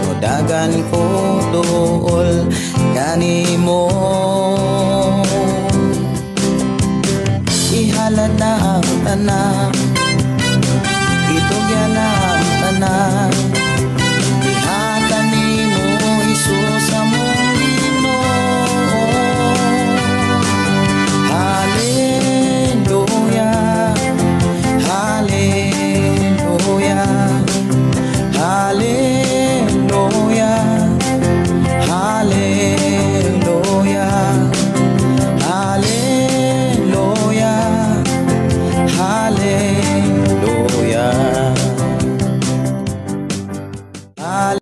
mudagan ko dool kanimo. Ihalad na ang tanan, itugyan na